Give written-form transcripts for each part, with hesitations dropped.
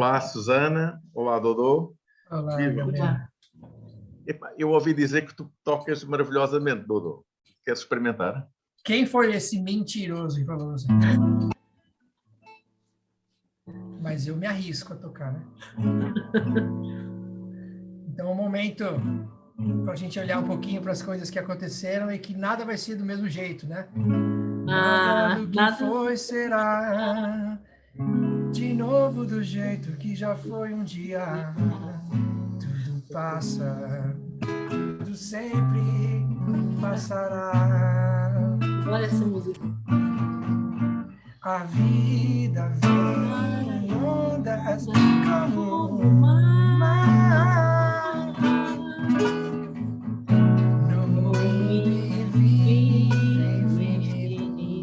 Olá, Susana. Olá, Dodô. Olá, Viva. Gabriel. Epá, eu ouvi dizer que tu tocas maravilhosamente, Dodô. Queres experimentar? Quem foi esse mentiroso que falou assim? Mas eu me arrisco a tocar, né? Então, é um momento para a gente olhar um pouquinho para as coisas que aconteceram e que nada vai ser do mesmo jeito, né? Nada do que foi será de novo do jeito que já foi um dia. Tudo passa, tudo sempre passará. Olha essa música. A vida vem em ondas como o mar. No ir e vir infinito.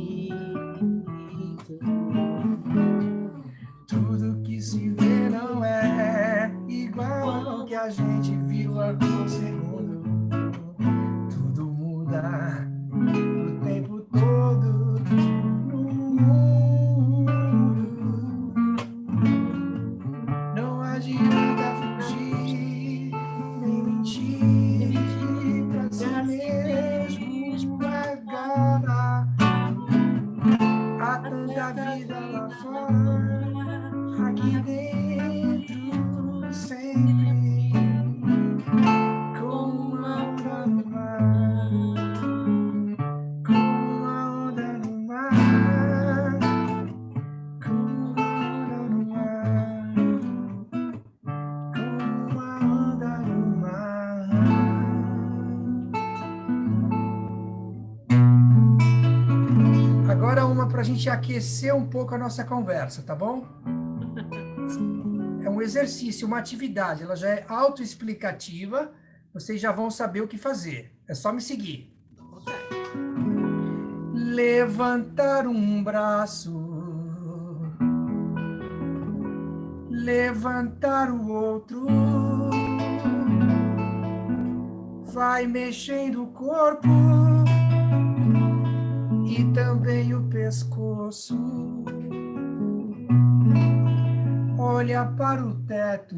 Tudo que se vê não é igual ao que a gente viu há um segundo. Tudo muda o tempo todo no mundo. Não adianta fugir nem mentir pra si mesmo agora. Há tanta vida lá fora, aqui dentro sempre, como uma onda no mar, como uma onda no mar, como uma onda no mar, como uma onda no mar. Agora uma para a gente aquecer um pouco a nossa conversa, tá bom? É um exercício, uma atividade, ela já é autoexplicativa, vocês já vão saber o que fazer. É só me seguir. Levantar um braço, levantar o outro, vai mexendo o corpo e também o pescoço. Olha para o teto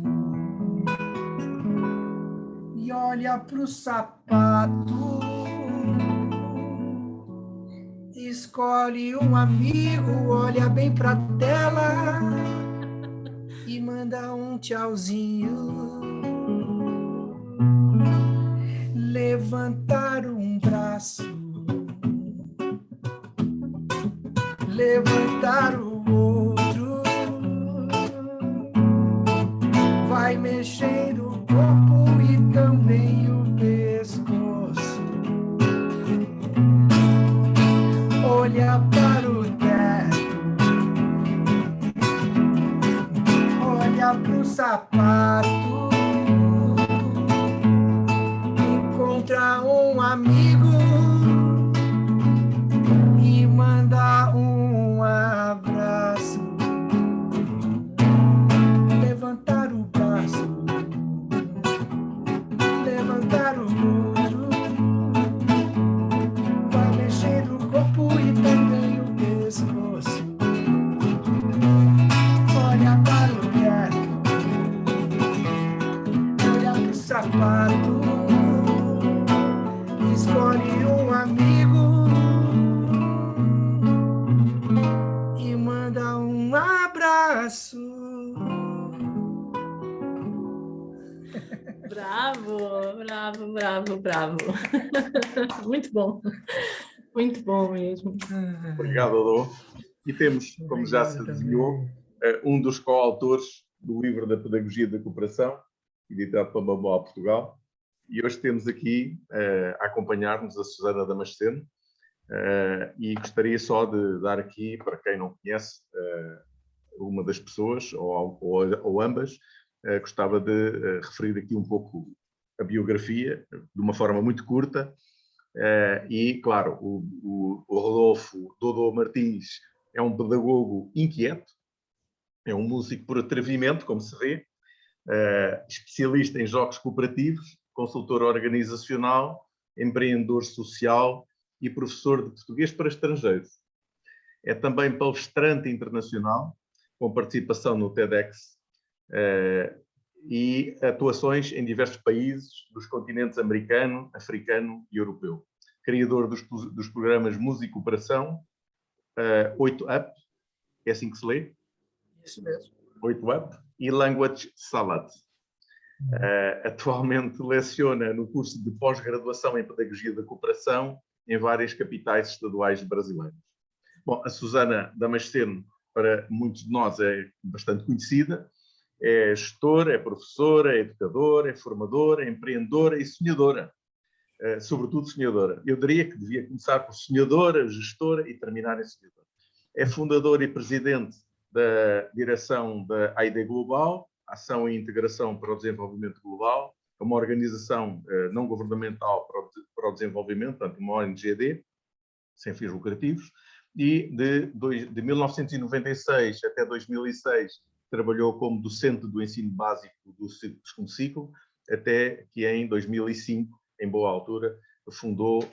e olha para o sapato. Escolhe um amigo, olha bem para a tela e manda um tchauzinho. Levantar um braço, levantar o outro, vai mexendo o corpo e também o pescoço. Olha para o teto, olha para o sapato, encontra um amigo e manda um abraço. Levantar o braço, levantar o outro, vai mexendo o corpo e também o pescoço. Olha para o teto, olha para o sapato, escolhe um amigo e manda um abraço. Bravo, bravo, bravo, bravo. Muito bom mesmo. Obrigado, Dodô. E temos, como já se adivinhou, um dos coautores do livro da Pedagogia da Cooperação, editado pela Manual Portugal. E hoje temos aqui a acompanhar-nos a Susana Damasceno. E gostaria só de dar aqui, para quem não conhece uma das pessoas, ou ambas, gostava de referir aqui um pouco a biografia, de uma forma muito curta. E, claro, o Rodolfo Dodô Martins é um pedagogo inquieto, é um músico por atrevimento, como se vê, especialista em jogos cooperativos, consultor organizacional, empreendedor social e professor de português para estrangeiros. É também palestrante internacional, com participação no TEDx e atuações em diversos países dos continentes americano, africano e europeu. Criador dos programas Música e Cooperação, 8UP, é assim que se lê? Isso mesmo. 8UP, e Language Salad. Atualmente leciona no curso de pós-graduação em Pedagogia da Cooperação em várias capitais estaduais brasileiras. Bom, a Susana Damasceno, para muitos de nós, é bastante conhecida. É gestora, é professora, é educadora, é formadora, é empreendedora e sonhadora. Sobretudo sonhadora. Eu diria que devia começar por sonhadora, gestora e terminar em sonhadora. É fundadora e presidente da direção da AID Global, Ação e Integração para o Desenvolvimento Global, uma organização não governamental para o desenvolvimento, portanto, uma ONGD, sem fins lucrativos, e de 1996 até 2006 trabalhou como docente do ensino básico do segundo ciclo, até que em 2005, em boa altura, fundou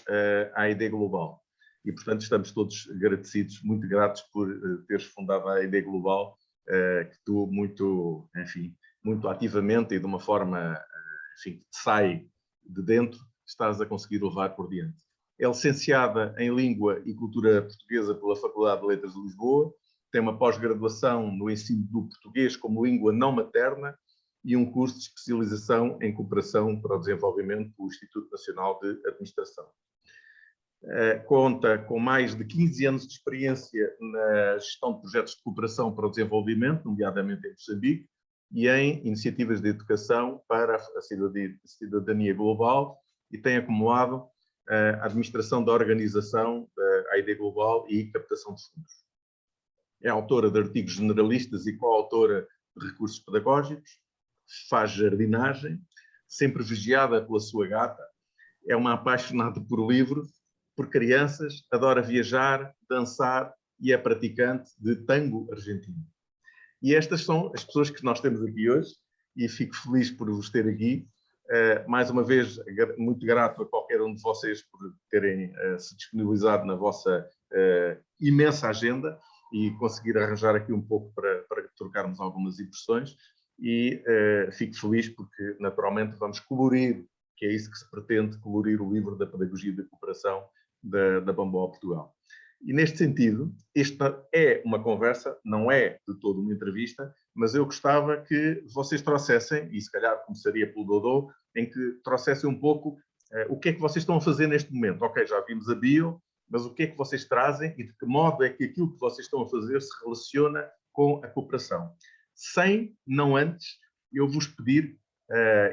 a AID Global. E, portanto, estamos todos agradecidos, muito gratos por teres fundado a AID Global, que tu muito, enfim, muito ativamente e de uma forma, enfim, que sai de dentro, estás a conseguir levar por diante. É licenciada em Língua e Cultura Portuguesa pela Faculdade de Letras de Lisboa, tem uma pós-graduação no ensino do português como língua não materna e um curso de especialização em cooperação para o desenvolvimento do Instituto Nacional de Administração. Conta com mais de 15 anos de experiência na gestão de projetos de cooperação para o desenvolvimento, nomeadamente em Moçambique, e em iniciativas de educação para a cidadania global, e tem acumulado a administração da organização da AID Global e captação de fundos. É autora de artigos generalistas e coautora de recursos pedagógicos, faz jardinagem, sempre vigiada pela sua gata, é uma apaixonada por livros, por crianças, adora viajar, dançar e é praticante de tango argentino. E estas são as pessoas que nós temos aqui hoje e fico feliz por vos ter aqui. Mais uma vez, muito grato a qualquer um de vocês por terem se disponibilizado na vossa imensa agenda e conseguir arranjar aqui um pouco para trocarmos algumas impressões. E fico feliz porque, naturalmente, vamos colorir, que é isso que se pretende, colorir o livro da Pedagogia da Cooperação da Bamboa Portugal. E, neste sentido, esta é uma conversa, não é de toda uma entrevista, mas eu gostava que vocês trouxessem, e se calhar começaria pelo Dodô, em que trouxessem um pouco o que é que vocês estão a fazer neste momento. Ok, já vimos a bio, mas o que é que vocês trazem e de que modo é que aquilo que vocês estão a fazer se relaciona com a cooperação. Não antes, eu vos pedir,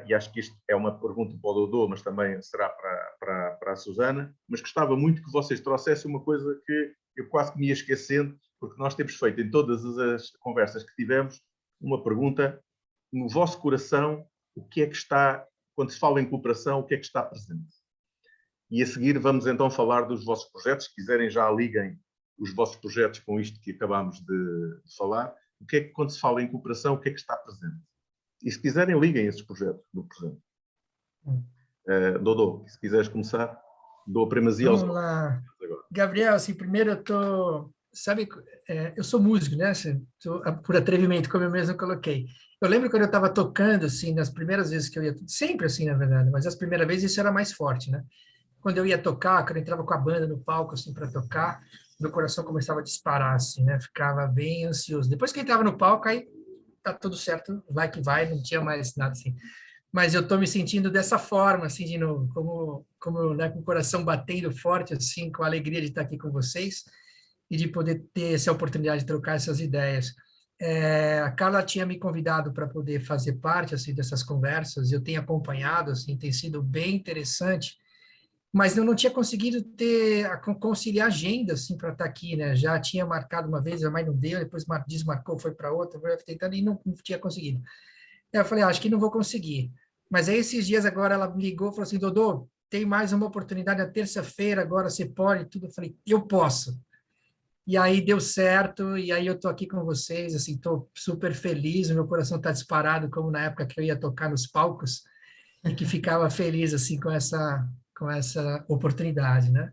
e acho que isto é uma pergunta para o Dodô, mas também será para a Susana, mas gostava muito que vocês trouxessem uma coisa que eu quase que me ia esquecendo, porque nós temos feito em todas as conversas que tivemos uma pergunta: no vosso coração, o que é que está, quando se fala em cooperação, o que é que está presente? E a seguir vamos então falar dos vossos projetos. Se quiserem, já liguem os vossos projetos com isto que acabámos de falar. O que é que, quando se fala em cooperação, o que é que está presente? E se quiserem, liguem esses projetos do presente. Dodô, se quiseres começar, dou a primazia aos... Vamos lá. Gabriel, assim, primeiro eu tô... Sabe, eu sou músico, né? Por atrevimento, como eu mesmo coloquei. Eu lembro quando eu estava tocando, assim, nas primeiras vezes que eu ia... Sempre assim, na verdade, mas as primeiras vezes isso era mais forte, né? Quando eu ia tocar, quando eu entrava com a banda no palco, assim, para tocar, meu coração começava a disparar, assim, né? Ficava bem ansioso. Depois que eu entrava no palco, aí tá tudo certo, vai que vai, não tinha mais nada, assim. Mas eu tô me sentindo dessa forma, assim, de novo, como né, com o coração batendo forte, assim, com a alegria de estar aqui com vocês e de poder ter essa oportunidade de trocar essas ideias. A Carla tinha me convidado para poder fazer parte, assim, dessas conversas, e eu tenho acompanhado, assim, tem sido bem interessante, mas eu não tinha conseguido conciliar agenda, assim, para estar aqui, né? Já tinha marcado uma vez, mas não deu, depois desmarcou, foi para outra, foi tentando e não tinha conseguido. Aí eu falei, acho que não vou conseguir. Mas aí esses dias agora ela me ligou e falou assim, Dodô, tem mais uma oportunidade na terça-feira, agora você pode, tudo. Eu falei, eu posso. E aí deu certo, e aí eu tô aqui com vocês, assim, tô super feliz, o meu coração tá disparado, como na época que eu ia tocar nos palcos, e que ficava feliz, assim, com essa oportunidade, né?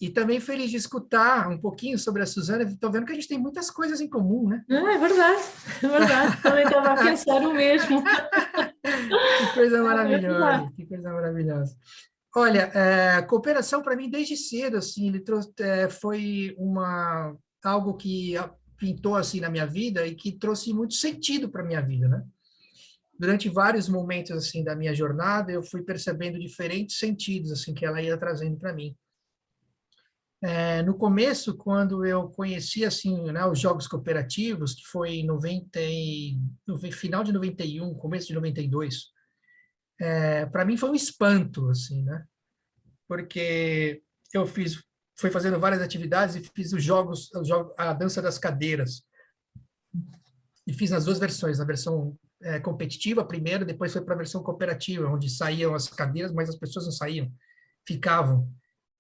E também feliz de escutar um pouquinho sobre a Suzana. Estou vendo que a gente tem muitas coisas em comum, né? É verdade, é verdade. Também estava a pensar o mesmo. Que coisa É maravilhosa, verdade. que coisa maravilhosa. Olha, cooperação para mim desde cedo, assim, ele trouxe, foi algo que pintou assim na minha vida e que trouxe muito sentido para minha vida, né? Durante vários momentos assim da minha jornada, eu fui percebendo diferentes sentidos assim que ela ia trazendo para mim. No começo, quando eu conheci assim, né, os jogos cooperativos, que foi em no final de 91, começo de 92, para mim foi um espanto, assim, né? Porque eu fui fazendo várias atividades e fiz a dança das cadeiras. E fiz nas duas versões, na versão competitiva primeiro, depois foi para a versão cooperativa, onde saíam as cadeiras, mas as pessoas não saíam, ficavam.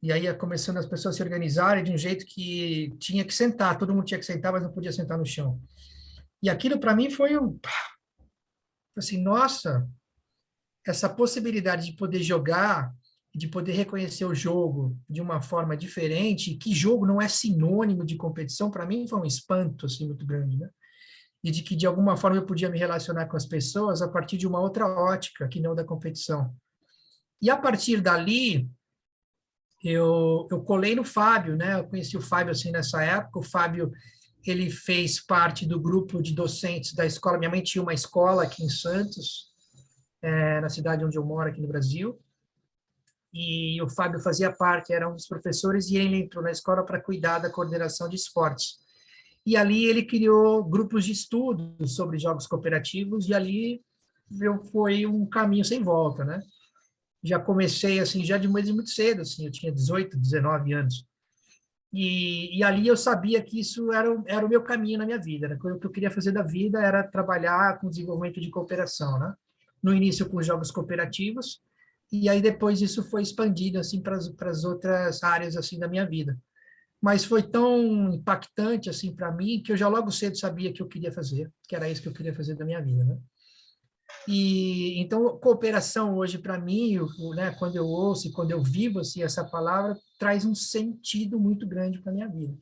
E aí ia começando as pessoas a se organizarem de um jeito que tinha que sentar, todo mundo tinha que sentar, mas não podia sentar no chão. E aquilo para mim foi assim, nossa, essa possibilidade de poder jogar, de poder reconhecer o jogo de uma forma diferente, que jogo não é sinônimo de competição, para mim foi um espanto assim muito grande, né? E de que de alguma forma eu podia me relacionar com as pessoas a partir de uma outra ótica, que não da competição. E a partir dali, eu colei no Fábio, né? Eu conheci o Fábio assim nessa época. O Fábio, ele fez parte do grupo de docentes da escola. Minha mãe tinha uma escola aqui em Santos, na cidade onde eu moro, aqui no Brasil. E o Fábio fazia parte, era um dos professores, e ele entrou na escola para cuidar da coordenação de esportes. E ali ele criou grupos de estudo sobre jogos cooperativos, e ali foi um caminho sem volta, né? Já comecei, assim, já de muito cedo, assim, eu tinha 18, 19 anos. E ali eu sabia que isso era o meu caminho na minha vida, né? O que eu queria fazer da vida era trabalhar com desenvolvimento de cooperação, né? No início com jogos cooperativos, e aí depois isso foi expandido, assim, para as outras áreas, assim, da minha vida. Mas foi tão impactante, assim, para mim, que eu já logo cedo sabia que eu queria fazer, que era isso que eu queria fazer da minha vida, né? E então cooperação hoje para mim, né, quando eu ouço e quando eu vivo assim essa palavra, traz um sentido muito grande para minha vida.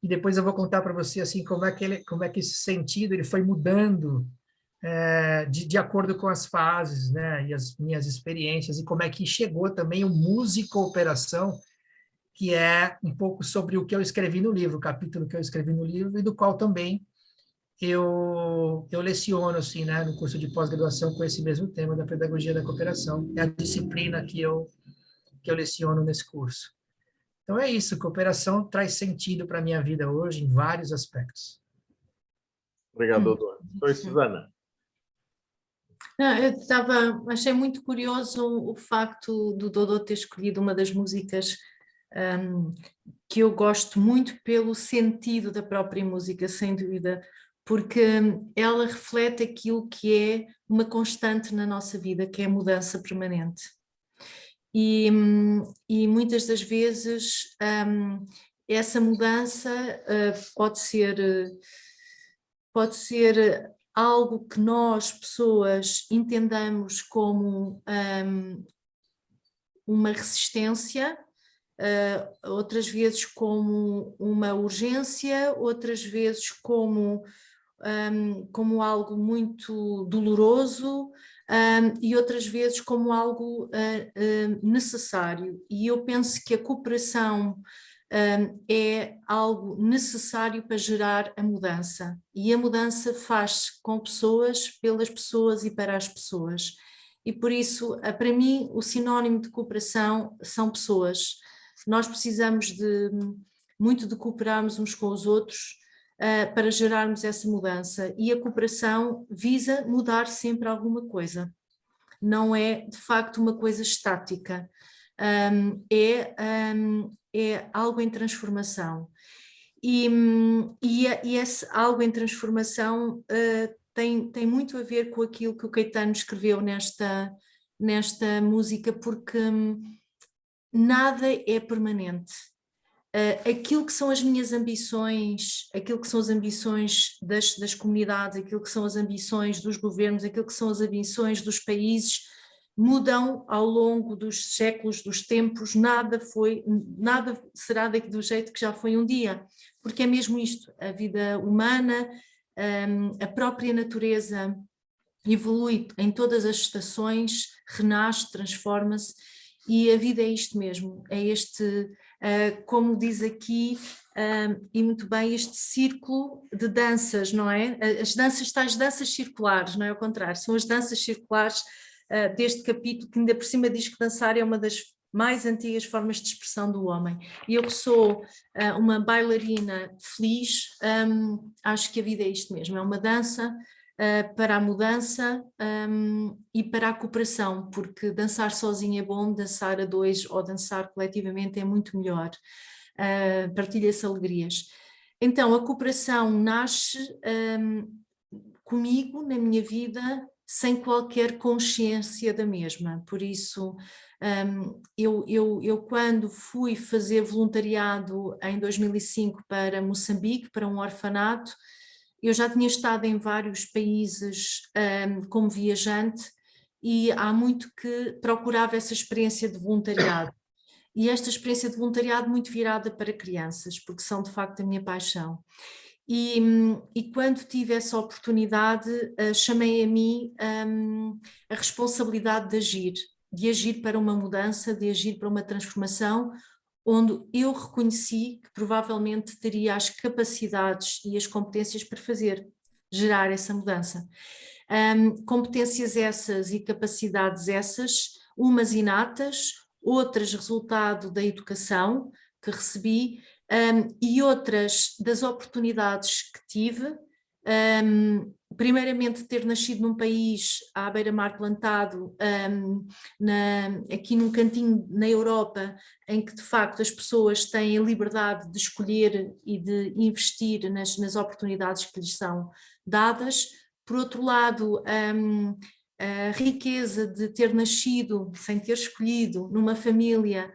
E depois eu vou contar para você assim como é que esse sentido ele foi mudando de acordo com as fases, né, e as minhas experiências, e como é que chegou também o Musicooperação, que é um pouco sobre o que eu escrevi no livro, o capítulo que eu escrevi no livro, e do qual também eu leciono, assim, né, no curso de pós-graduação com esse mesmo tema da pedagogia da cooperação. É a disciplina que eu leciono nesse curso. Então é isso, cooperação traz sentido para a minha vida hoje em vários aspectos. Obrigado, doutor. Oi, Suzana. Não, achei muito curioso o facto do Dodô ter escolhido uma das músicas que eu gosto muito pelo sentido da própria música, sem dúvida, porque ela reflete aquilo que é uma constante na nossa vida, que é a mudança permanente. E muitas das vezes essa mudança pode ser algo que nós, pessoas, entendamos como uma resistência, outras vezes como uma urgência, outras vezes como algo muito doloroso, e outras vezes como algo necessário. E eu penso que a cooperação é algo necessário para gerar a mudança. E a mudança faz-se com pessoas, pelas pessoas e para as pessoas. E por isso, para mim, o sinónimo de cooperação são pessoas. Nós precisamos muito de cooperarmos uns com os outros para gerarmos essa mudança. E a cooperação visa mudar sempre alguma coisa. Não é, de facto, uma coisa estática. É algo em transformação. E esse algo em transformação tem muito a ver com aquilo que o Caetano escreveu nesta música, porque nada é permanente. Aquilo que são as minhas ambições, aquilo que são as ambições das comunidades, aquilo que são as ambições dos governos, aquilo que são as ambições dos países, mudam ao longo dos séculos, dos tempos, nada será do jeito que já foi um dia, porque é mesmo isto, a vida humana, a própria natureza evolui em todas as estações, renasce, transforma-se, e a vida é isto mesmo, é este, como diz aqui, e muito bem, este círculo de danças, não é? As danças, tais danças circulares, não é ao contrário, são as danças circulares deste capítulo, que ainda por cima diz que dançar é uma das mais antigas formas de expressão do homem. E eu que sou uma bailarina feliz, acho que a vida é isto mesmo, é uma dança para a mudança e para a cooperação, porque dançar sozinho é bom, dançar a dois ou dançar coletivamente é muito melhor, partilha-se alegrias. Então a cooperação nasce comigo, na minha vida, sem qualquer consciência da mesma, por isso eu quando fui fazer voluntariado em 2005 para Moçambique, para um orfanato, eu já tinha estado em vários países como viajante e há muito que procurava essa experiência de voluntariado. E esta experiência de voluntariado muito virada para crianças, porque são de facto a minha paixão. E quando tive essa oportunidade, chamei a mim a responsabilidade de agir para uma mudança, de agir para uma transformação, onde eu reconheci que provavelmente teria as capacidades e as competências para gerar essa mudança. Competências essas e capacidades essas, umas inatas, outras resultado da educação que recebi, e outras das oportunidades que tive, primeiramente ter nascido num país à beira-mar plantado, aqui num cantinho na Europa, em que de facto as pessoas têm a liberdade de escolher e de investir nas oportunidades que lhes são dadas. Por outro lado, a riqueza de ter nascido, sem ter escolhido, numa família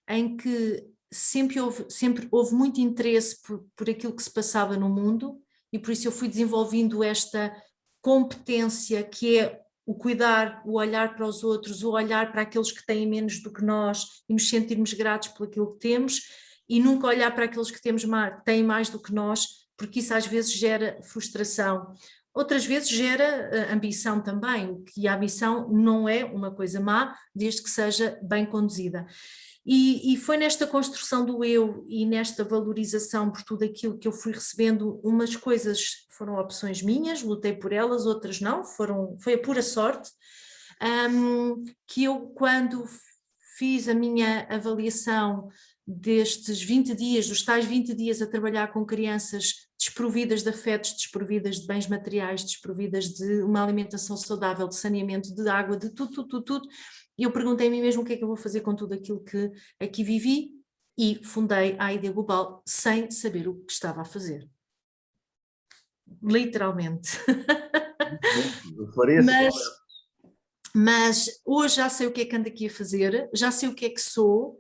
em que sempre houve muito interesse por aquilo que se passava no mundo, e por isso eu fui desenvolvendo esta competência que é o cuidar, o olhar para os outros, o olhar para aqueles que têm menos do que nós e nos sentirmos gratos por aquilo que temos, e nunca olhar para aqueles que têm mais do que nós, porque isso às vezes gera frustração. Outras vezes gera ambição também, que a ambição não é uma coisa má, desde que seja bem conduzida. E foi nesta construção do eu e nesta valorização por tudo aquilo que eu fui recebendo. Umas coisas foram opções minhas, lutei por elas, outras não, foi a pura sorte, que eu, quando fiz a minha avaliação destes 20 dias, dos tais 20 dias a trabalhar com crianças desprovidas de afetos, desprovidas de bens materiais, desprovidas de uma alimentação saudável, de saneamento, de água, de tudo, e eu perguntei a mim mesmo o que é que eu vou fazer com tudo aquilo que aqui vivi, e fundei a Ideia Global sem saber o que estava a fazer. Literalmente. Mas hoje já sei o que é que ando aqui a fazer, já sei o que é que sou,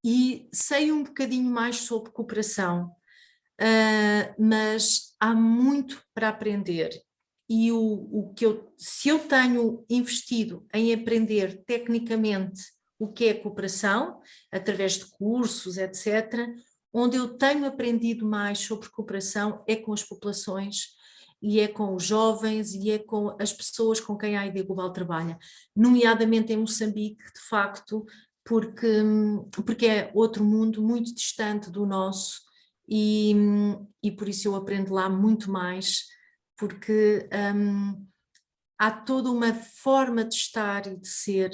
e sei um bocadinho mais sobre cooperação, mas há muito para aprender. E se eu tenho investido em aprender tecnicamente o que é cooperação, através de cursos, etc., onde eu tenho aprendido mais sobre cooperação é com as populações, e é com os jovens, e é com as pessoas com quem a Ideia Global trabalha, nomeadamente em Moçambique, de facto, porque é outro mundo muito distante do nosso, e por isso eu aprendo lá muito mais, porque há toda uma forma de estar e de ser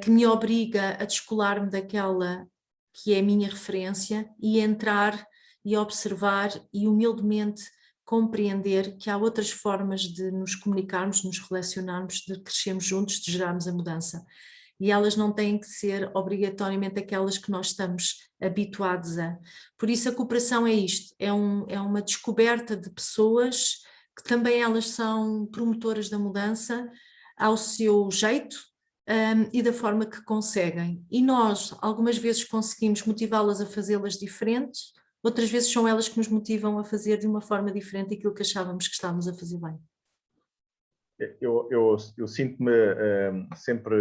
que me obriga a descolar-me daquela que é a minha referência e entrar e observar e humildemente compreender que há outras formas de nos comunicarmos, de nos relacionarmos, de crescermos juntos, de gerarmos a mudança. E elas não têm que ser obrigatoriamente aquelas que nós estamos habituados a. Por isso a cooperação é isto, é uma descoberta de pessoas que também elas são promotoras da mudança ao seu jeito, e da forma que conseguem. E nós algumas vezes conseguimos motivá-las a fazê-las diferentes, outras vezes são elas que nos motivam a fazer de uma forma diferente aquilo que achávamos que estávamos a fazer bem. eu sinto-me sempre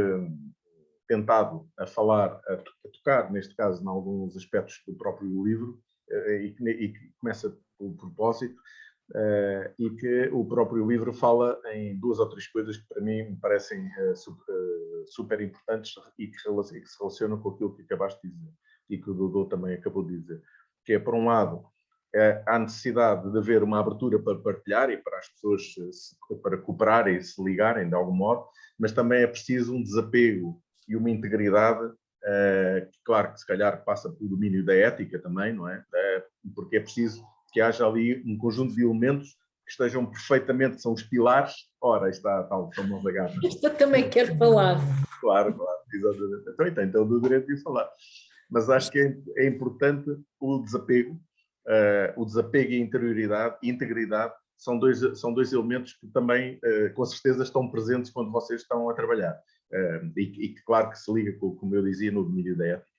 tentado a falar, a tocar, neste caso, em alguns aspectos do próprio livro, e que começa pelo propósito, e que o próprio livro fala em 2 ou 3 coisas que para mim me parecem super importantes e que se relacionam com aquilo que acabaste de dizer e que o Dodô também acabou de dizer, que é, por um lado, há necessidade de haver uma abertura para partilhar e para as pessoas para cooperarem e se ligarem de algum modo, mas também é preciso um desapego e uma integridade, claro que se calhar passa pelo domínio da ética também, não é? Porque é preciso que haja ali um conjunto de elementos que estejam perfeitamente, são os pilares. Ora, está a tal famosa gata. Esta também quero falar. Claro, exatamente. Então do direito de falar. Mas acho que é importante o desapego e a interioridade e integridade são dois elementos que também, com certeza, estão presentes quando vocês estão a trabalhar. E que, claro, que se liga, como eu dizia, no domínio da ética.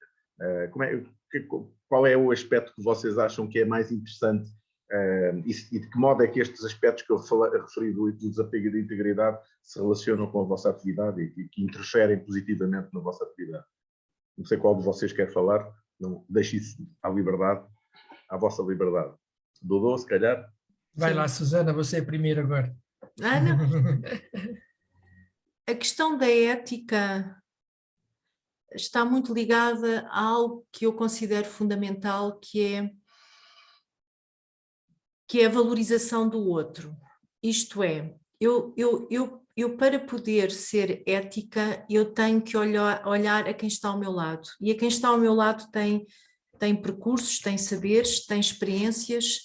Qual é o aspecto que vocês acham que é mais interessante e de que modo é que estes aspectos que eu referi do desapego e da integridade se relacionam com a vossa atividade e que interferem positivamente na vossa atividade? Não sei qual de vocês quer falar, não deixe isso à vossa liberdade. Dodô, se calhar? Vai lá, Susana, você é primeiro agora. Não. A questão da ética está muito ligada a algo que eu considero fundamental, que é a valorização do outro. Isto é, eu para poder ser ética, eu tenho que olhar a quem está ao meu lado. E a quem está ao meu lado tem percursos, tem saberes, tem experiências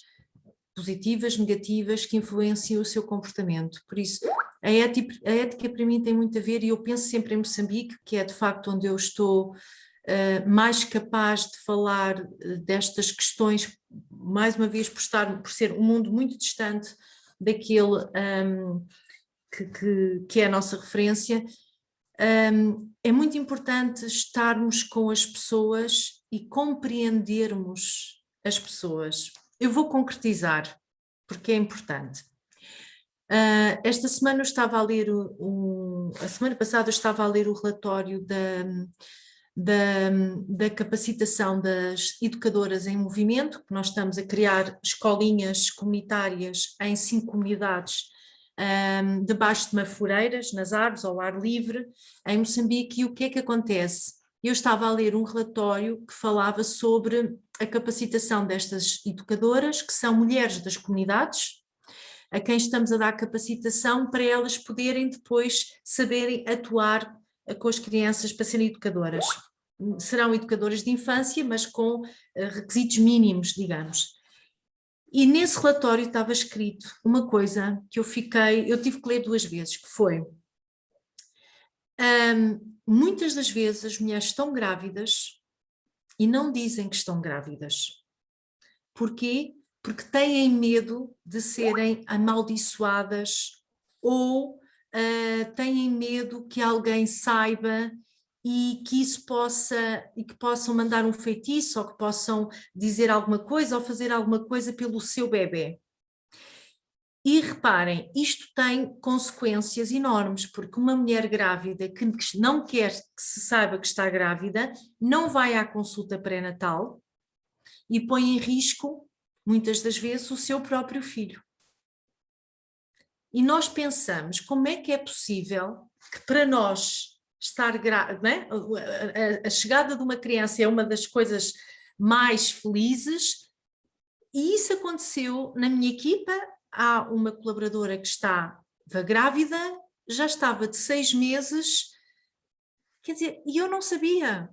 positivas, negativas, que influenciam o seu comportamento. Por isso, a ética para mim tem muito a ver, e eu penso sempre em Moçambique, que é de facto onde eu estou mais capaz de falar destas questões, mais uma vez por ser um mundo muito distante daquele que é a nossa referência. É muito importante estarmos com as pessoas e compreendermos as pessoas. Eu vou concretizar, porque é importante. Esta semana eu estava a ler a semana passada eu estava a ler o relatório da capacitação das educadoras em movimento, que nós estamos a criar escolinhas comunitárias em 5 comunidades, debaixo de mafureiras, nas árvores, ao ar livre, em Moçambique. E o que é que acontece? Eu estava a ler um relatório que falava sobre a capacitação destas educadoras, que são mulheres das comunidades, a quem estamos a dar capacitação para elas poderem depois saberem atuar com as crianças para serem educadoras. Serão educadoras de infância, mas com requisitos mínimos, digamos. E nesse relatório estava escrito uma coisa que eu tive que ler 2 vezes, que foi: muitas das vezes as mulheres estão grávidas e não dizem que estão grávidas. Porquê? Porque têm medo de serem amaldiçoadas ou têm medo que alguém saiba e que possam mandar um feitiço, ou que possam dizer alguma coisa ou fazer alguma coisa pelo seu bebê. E reparem, isto tem consequências enormes, porque uma mulher grávida que não quer que se saiba que está grávida, não vai à consulta pré-natal e põe em risco, muitas das vezes, o seu próprio filho. E nós pensamos, como é que é possível que para nós estar grávida, né? A chegada de uma criança é uma das coisas mais felizes, e isso aconteceu na minha equipa. Há uma colaboradora que estava grávida, já estava de 6 meses, quer dizer, e eu não sabia,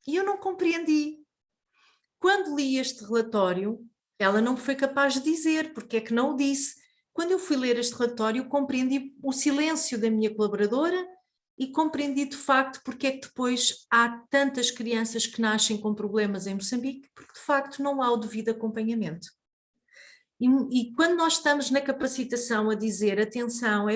e eu não compreendi. Quando li este relatório, ela não foi capaz de dizer porque é que não o disse. Quando eu fui ler este relatório, compreendi o silêncio da minha colaboradora e compreendi de facto porque é que depois há tantas crianças que nascem com problemas em Moçambique, porque de facto não há o devido acompanhamento. E quando nós estamos na capacitação a dizer, atenção,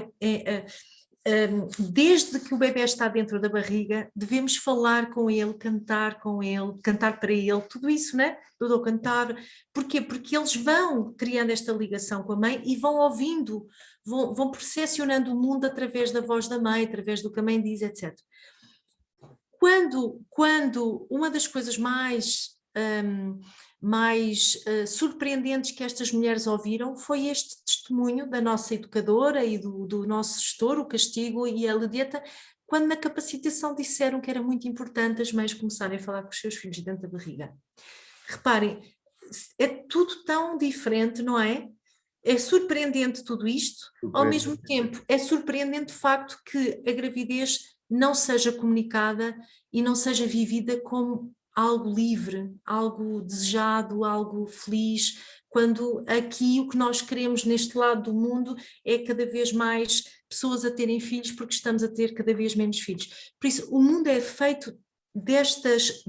desde que o bebê está dentro da barriga, devemos falar com ele, cantar para ele, tudo isso, né? Tudo ao cantar. Porquê? Porque eles vão criando esta ligação com a mãe e vão ouvindo, vão percepcionando o mundo através da voz da mãe, através do que a mãe diz, etc. Quando uma das coisas mais surpreendentes que estas mulheres ouviram foi este testemunho da nossa educadora e do nosso gestor, o Castigo e a Ledeta, quando na capacitação disseram que era muito importante as mães começarem a falar com os seus filhos dentro da barriga. Reparem, é tudo tão diferente, não é? É surpreendente tudo isto, ao mesmo tempo é surpreendente o facto que a gravidez não seja comunicada e não seja vivida como algo livre, algo desejado, algo feliz, quando aqui o que nós queremos neste lado do mundo é cada vez mais pessoas a terem filhos porque estamos a ter cada vez menos filhos. Por isso, o mundo é feito destes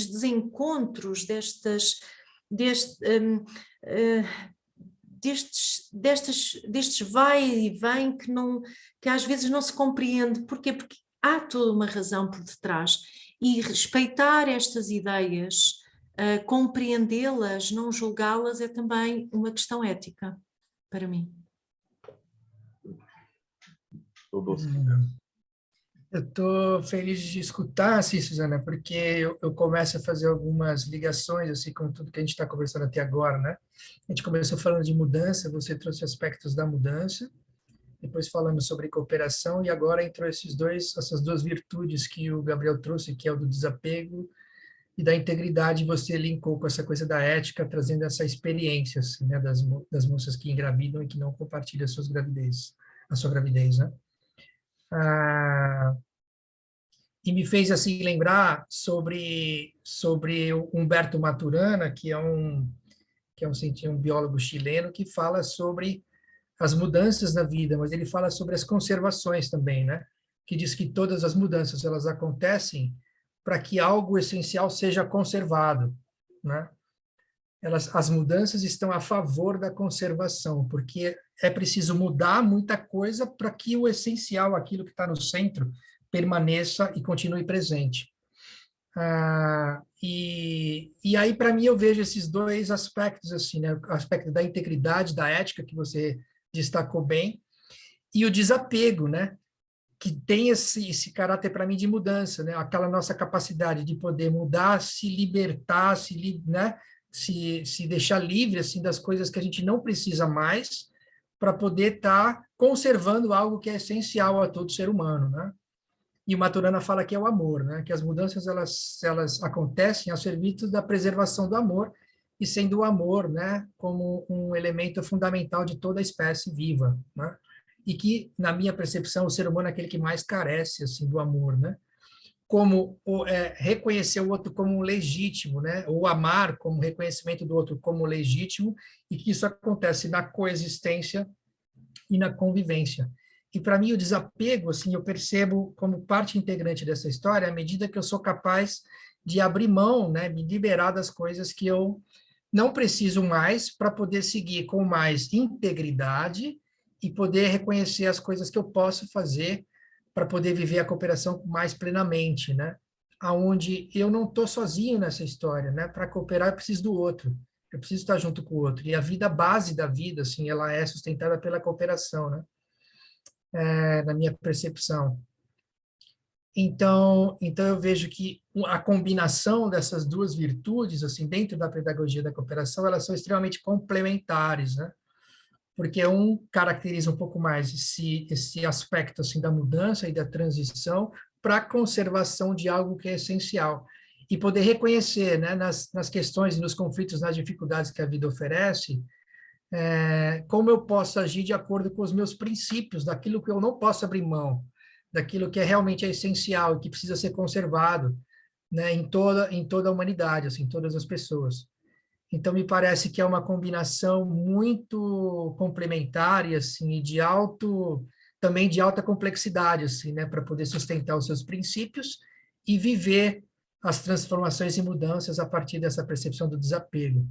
desencontros, destes vai e vem que às vezes não se compreende. Porquê? Porque há toda uma razão por detrás e respeitar estas ideias, compreendê-las, não julgá-las é também uma questão ética para mim. Eu estou feliz de escutar, assim, Suzana, porque eu começo a fazer algumas ligações, assim, com tudo que a gente está conversando até agora, né? A gente começou falando de mudança, você trouxe aspectos da mudança, depois falamos sobre cooperação, e agora entrou essas duas virtudes que o Gabriel trouxe, que é o do desapego e da integridade, você linkou com essa coisa da ética, trazendo essa experiência, assim, né, das moças que engravidam e que não compartilham a sua gravidez, né? E me fez assim lembrar sobre o Humberto Maturana, que é um biólogo chileno que fala sobre as mudanças na vida, mas ele fala sobre as conservações também, né? Que diz que todas as mudanças elas acontecem para que algo essencial seja conservado, né? As mudanças estão a favor da conservação, porque é preciso mudar muita coisa para que o essencial, aquilo que está no centro, permaneça e continue presente. E aí, para mim, eu vejo esses dois aspectos, assim, né? O aspecto da integridade, da ética, que você destacou bem, e o desapego, né? Que tem esse caráter, para mim, de mudança, né? Aquela nossa capacidade de poder mudar, se libertar, né? se deixar livre assim das coisas que a gente não precisa mais, para poder estar conservando algo que é essencial a todo ser humano, né? E o Maturana fala que é o amor, né? Que as mudanças elas acontecem a serviço da preservação do amor, e sendo o amor, né, como um elemento fundamental de toda a espécie viva, né? E que, na minha percepção, o ser humano é aquele que mais carece assim do amor, né? Como reconhecer o outro como legítimo, né? Ou amar como reconhecimento do outro como legítimo, e que isso acontece na coexistência e na convivência. E para mim o desapego, assim, eu percebo como parte integrante dessa história à medida que eu sou capaz de abrir mão, né? Me liberar das coisas que eu não preciso mais para poder seguir com mais integridade e poder reconhecer as coisas que eu posso fazer para poder viver a cooperação mais plenamente, né? Aonde eu não estou sozinho nessa história, né? Para cooperar eu preciso do outro, eu preciso estar junto com o outro. E a vida, base da vida, assim, ela é sustentada pela cooperação, né? Na minha percepção. Então eu vejo que a combinação dessas duas virtudes, assim, dentro da pedagogia da cooperação, elas são extremamente complementares, né? Porque um caracteriza um pouco mais esse aspecto assim da mudança e da transição para a conservação de algo que é essencial, e poder reconhecer, né, nas questões e nos conflitos, nas dificuldades que a vida oferece, como eu posso agir de acordo com os meus princípios, daquilo que eu não posso abrir mão, daquilo que realmente é essencial e que precisa ser conservado, né, em toda a humanidade, assim, todas as pessoas. Então, me parece que é uma combinação muito complementar e, assim, também de alta complexidade, assim, né, para poder sustentar os seus princípios e viver as transformações e mudanças a partir dessa percepção do desapego.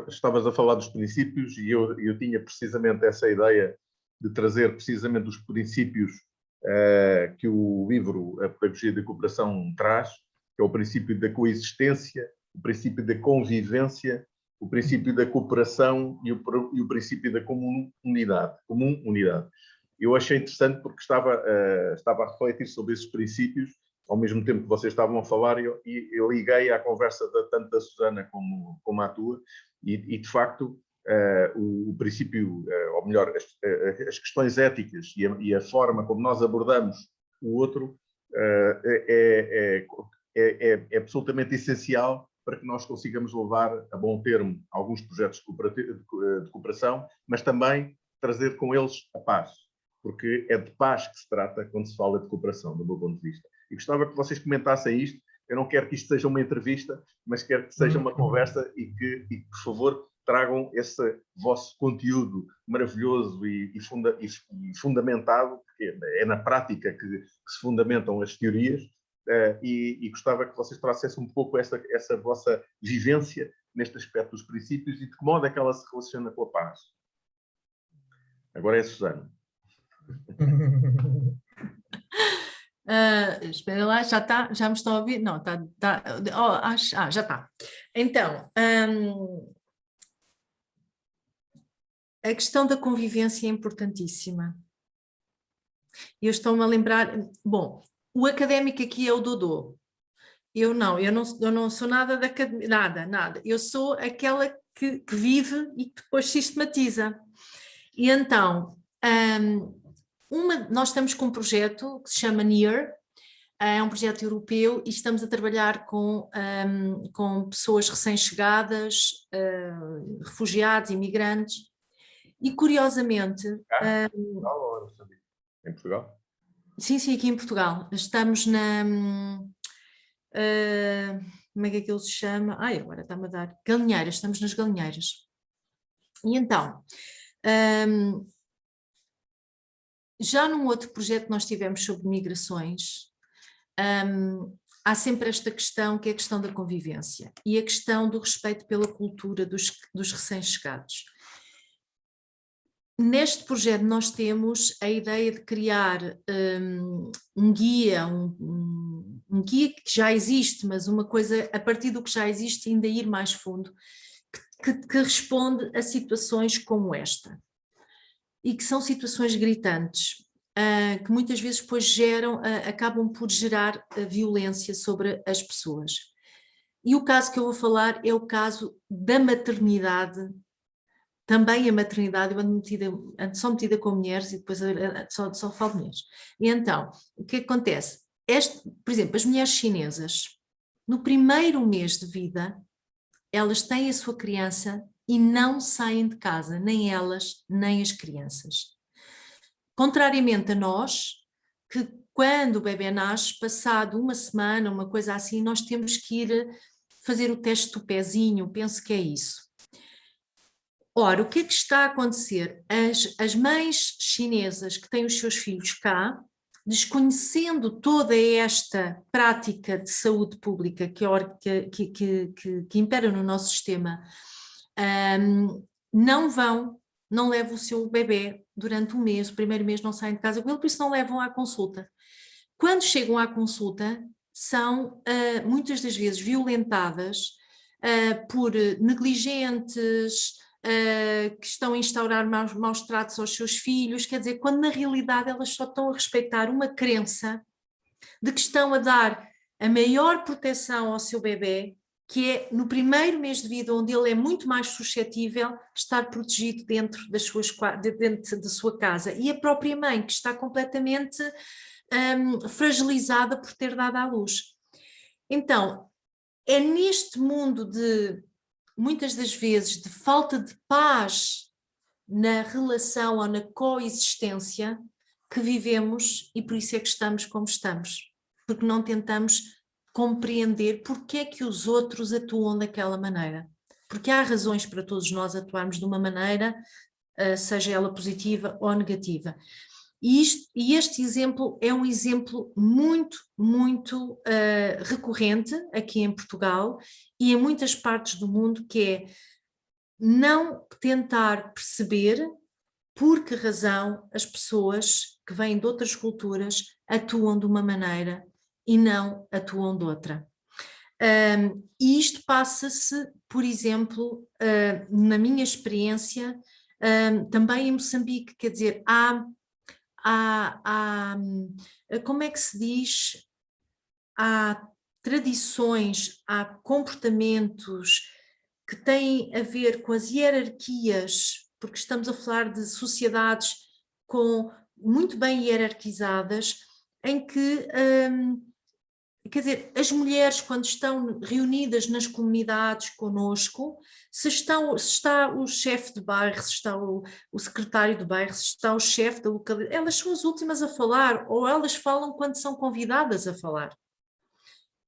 Estavas a falar dos princípios e eu tinha precisamente essa ideia de trazer precisamente os princípios que o livro A Pedagogia da Cooperação traz, que é o princípio da coexistência, o princípio da convivência, o princípio da cooperação e o princípio da comunidade. Eu achei interessante porque estava a refletir sobre esses princípios ao mesmo tempo que vocês estavam a falar, eu liguei à conversa tanto da Susana como à tua, e de facto o princípio, ou melhor, as questões éticas e a forma como nós abordamos o outro é absolutamente essencial para que nós consigamos levar a bom termo alguns projetos de cooperação, mas também trazer com eles a paz, porque é de paz que se trata quando se fala de cooperação, do meu ponto de vista. E gostava que vocês comentassem isto. Eu não quero que isto seja uma entrevista, mas quero que seja uma conversa e que, por favor, tragam esse vosso conteúdo maravilhoso e fundamentado, porque é na prática que se fundamentam as teorias, e gostava que vocês trouxessem um pouco essa vossa vivência neste aspecto dos princípios e de que modo é que ela se relaciona com a paz. Agora é a Susana. Espera lá, já me estão a ouvir? Não, já está. Então, a questão da convivência é importantíssima. Eu estou-me a lembrar, bom, o académico aqui é o Dodô. Eu não sou nada da academia, nada. Eu sou aquela que vive e que depois sistematiza. E então, nós estamos com um projeto que se chama NEAR, é um projeto europeu e estamos a trabalhar com pessoas recém-chegadas, refugiados, imigrantes, e curiosamente... Em Portugal? Sim, aqui em Portugal. Estamos na... como é que aquilo se chama? Agora está-me a dar... Galinheiras, estamos nas Galinheiras. E então... já num outro projeto que nós tivemos sobre migrações, há sempre esta questão que é a questão da convivência e a questão do respeito pela cultura dos recém-chegados. Neste projeto nós temos a ideia de criar um guia, um guia que já existe, mas uma coisa a partir do que já existe ainda ir mais fundo, que responde a situações como esta. E que são situações gritantes, que muitas vezes depois acabam por gerar violência sobre as pessoas. E o caso que eu vou falar é o caso da maternidade, também a maternidade, eu ando só metida com mulheres e depois só falo de mulheres. E então, o que acontece? Por exemplo, as mulheres chinesas, no primeiro mês de vida, elas têm a sua criança e não saem de casa, nem elas, nem as crianças. Contrariamente a nós, que quando o bebê nasce, passado uma semana, uma coisa assim, nós temos que ir fazer o teste do pezinho, penso que é isso. Ora, o que é que está a acontecer? As mães chinesas que têm os seus filhos cá, desconhecendo toda esta prática de saúde pública que impera no nosso sistema, não levam o seu bebê durante um mês, o primeiro mês não saem de casa com ele, por isso não levam à consulta. Quando chegam à consulta, são muitas das vezes violentadas por negligentes, que estão a instaurar maus tratos aos seus filhos, quer dizer, quando na realidade elas só estão a respeitar uma crença de que estão a dar a maior proteção ao seu bebê, que é no primeiro mês de vida, onde ele é muito mais suscetível estar protegido dentro da sua casa, e a própria mãe, que está completamente fragilizada por ter dado à luz. Então, é neste mundo de, muitas das vezes, de falta de paz na relação ou na coexistência que vivemos, e por isso é que estamos como estamos, porque não tentamos compreender porque é que os outros atuam daquela maneira, porque há razões para todos nós atuarmos de uma maneira, seja ela positiva ou negativa. E este exemplo é um exemplo muito, muito recorrente aqui em Portugal e em muitas partes do mundo, que é não tentar perceber por que razão as pessoas que vêm de outras culturas atuam de uma maneira e não atuam de outra. E isto passa-se, por exemplo, na minha experiência, também em Moçambique, quer dizer, como é que se diz? Há tradições, há comportamentos que têm a ver com as hierarquias, porque estamos a falar de sociedades muito bem hierarquizadas, em que, quer dizer, as mulheres, quando estão reunidas nas comunidades conosco, se está o chefe de bairro, se está o secretário de bairro, se está o chefe da localidade, elas são as últimas a falar, ou elas falam quando são convidadas a falar.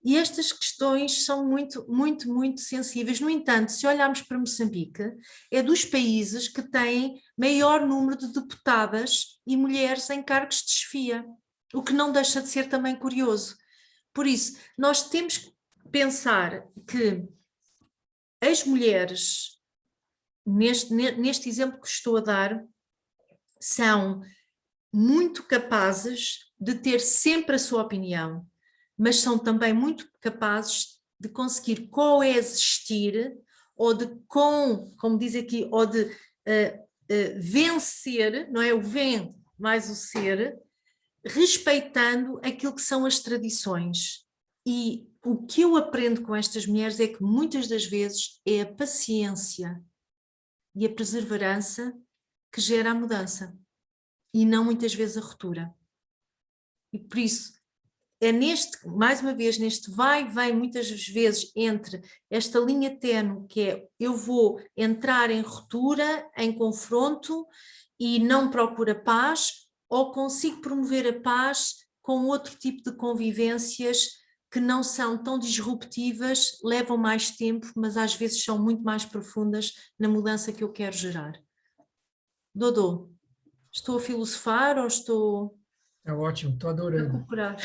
E estas questões são muito, muito, muito sensíveis. No entanto, se olharmos para Moçambique, é dos países que têm maior número de deputadas e mulheres em cargos de chefia, o que não deixa de ser também curioso. Por isso, nós temos que pensar que as mulheres, neste exemplo que estou a dar, são muito capazes de ter sempre a sua opinião, mas são também muito capazes de conseguir coexistir ou de, como diz aqui, ou de vencer, não é? O vem mais o ser, respeitando aquilo que são as tradições. E o que eu aprendo com estas mulheres é que muitas das vezes é a paciência e a perseverança que gera a mudança e não muitas vezes a ruptura. E por isso, é mais uma vez, neste vai e vem muitas vezes entre esta linha ténue que é eu vou entrar em ruptura, em confronto e não procuro a paz, ou consigo promover a paz com outro tipo de convivências que não são tão disruptivas, levam mais tempo, mas às vezes são muito mais profundas na mudança que eu quero gerar. Dodô, estou a filosofar ou estou... É ótimo, estou adorando. A cooperar.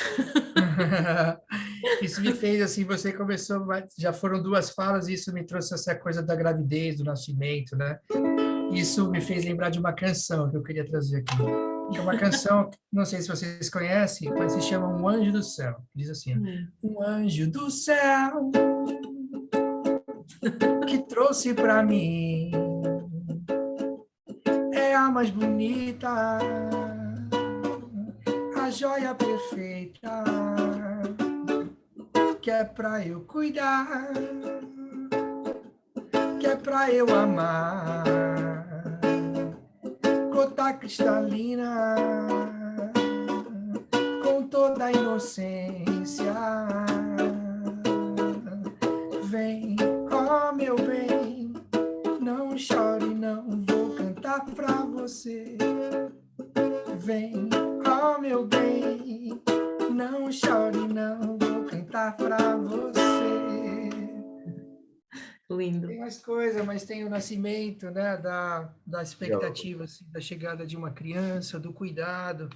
Isso me fez assim, você começou, já foram 2 falas e isso me trouxe essa coisa da gravidez, do nascimento, né? Isso me fez lembrar de uma canção que eu queria trazer aqui. É uma canção, não sei se vocês conhecem, mas se chama Um Anjo do Céu. Diz assim, um anjo do céu que trouxe para mim é a mais bonita, a joia perfeita, que é pra eu cuidar, que é pra eu amar, gota cristalina, com toda a inocência. Vem, ó meu bem, não chore, não vou cantar pra você. Vem, ó meu bem, não chore, não vou cantar pra você. Lindo. Tem mais coisa, mas tem o nascimento, né, da expectativa, assim, da chegada de uma criança, do cuidado,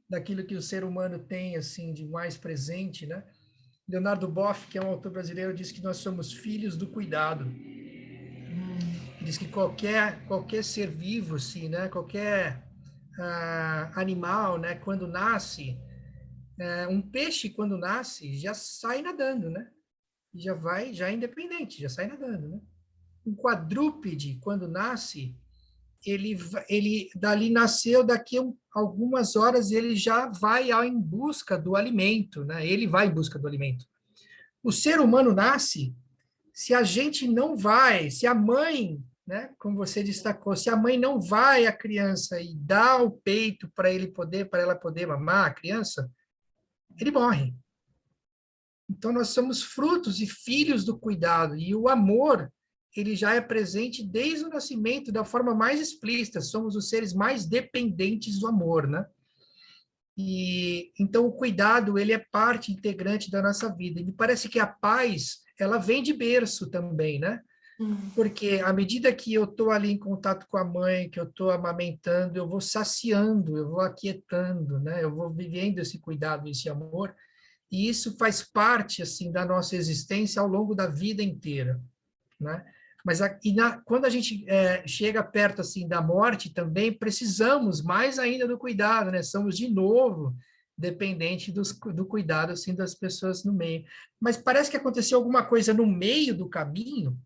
daquilo que o ser humano tem, assim, de mais presente, né? Leonardo Boff, que é um autor brasileiro, diz que nós somos filhos do cuidado. Diz que qualquer ser vivo, assim, né, qualquer animal, né, quando nasce, um peixe quando nasce já sai nadando, né? Já é independente, já sai nadando, né? Um quadrúpede quando nasce, ele dali nasceu, daqui a algumas horas ele já vai em busca do alimento, né? Ele vai em busca do alimento. O ser humano nasce, se a gente não vai, se a mãe, né, como você destacou, se a mãe não vai à criança e dá o peito para ela poder mamar a criança, ele morre. Então nós somos frutos e filhos do cuidado, e o amor, ele já é presente desde o nascimento da forma mais explícita. Somos os seres mais dependentes do amor, né? E então o cuidado, ele é parte integrante da nossa vida. E me parece que a paz, ela vem de berço também, né? Porque à medida que eu estou ali em contato com a mãe, que eu estou amamentando, eu vou saciando, eu vou aquietando, né? Eu vou vivendo esse cuidado, esse amor, e isso faz parte assim da nossa existência ao longo da vida inteira, né? Mas quando a gente chega perto assim da morte, também precisamos mais ainda do cuidado, né? Somos de novo dependente do cuidado assim das pessoas no meio. Mas parece que aconteceu alguma coisa no meio do caminho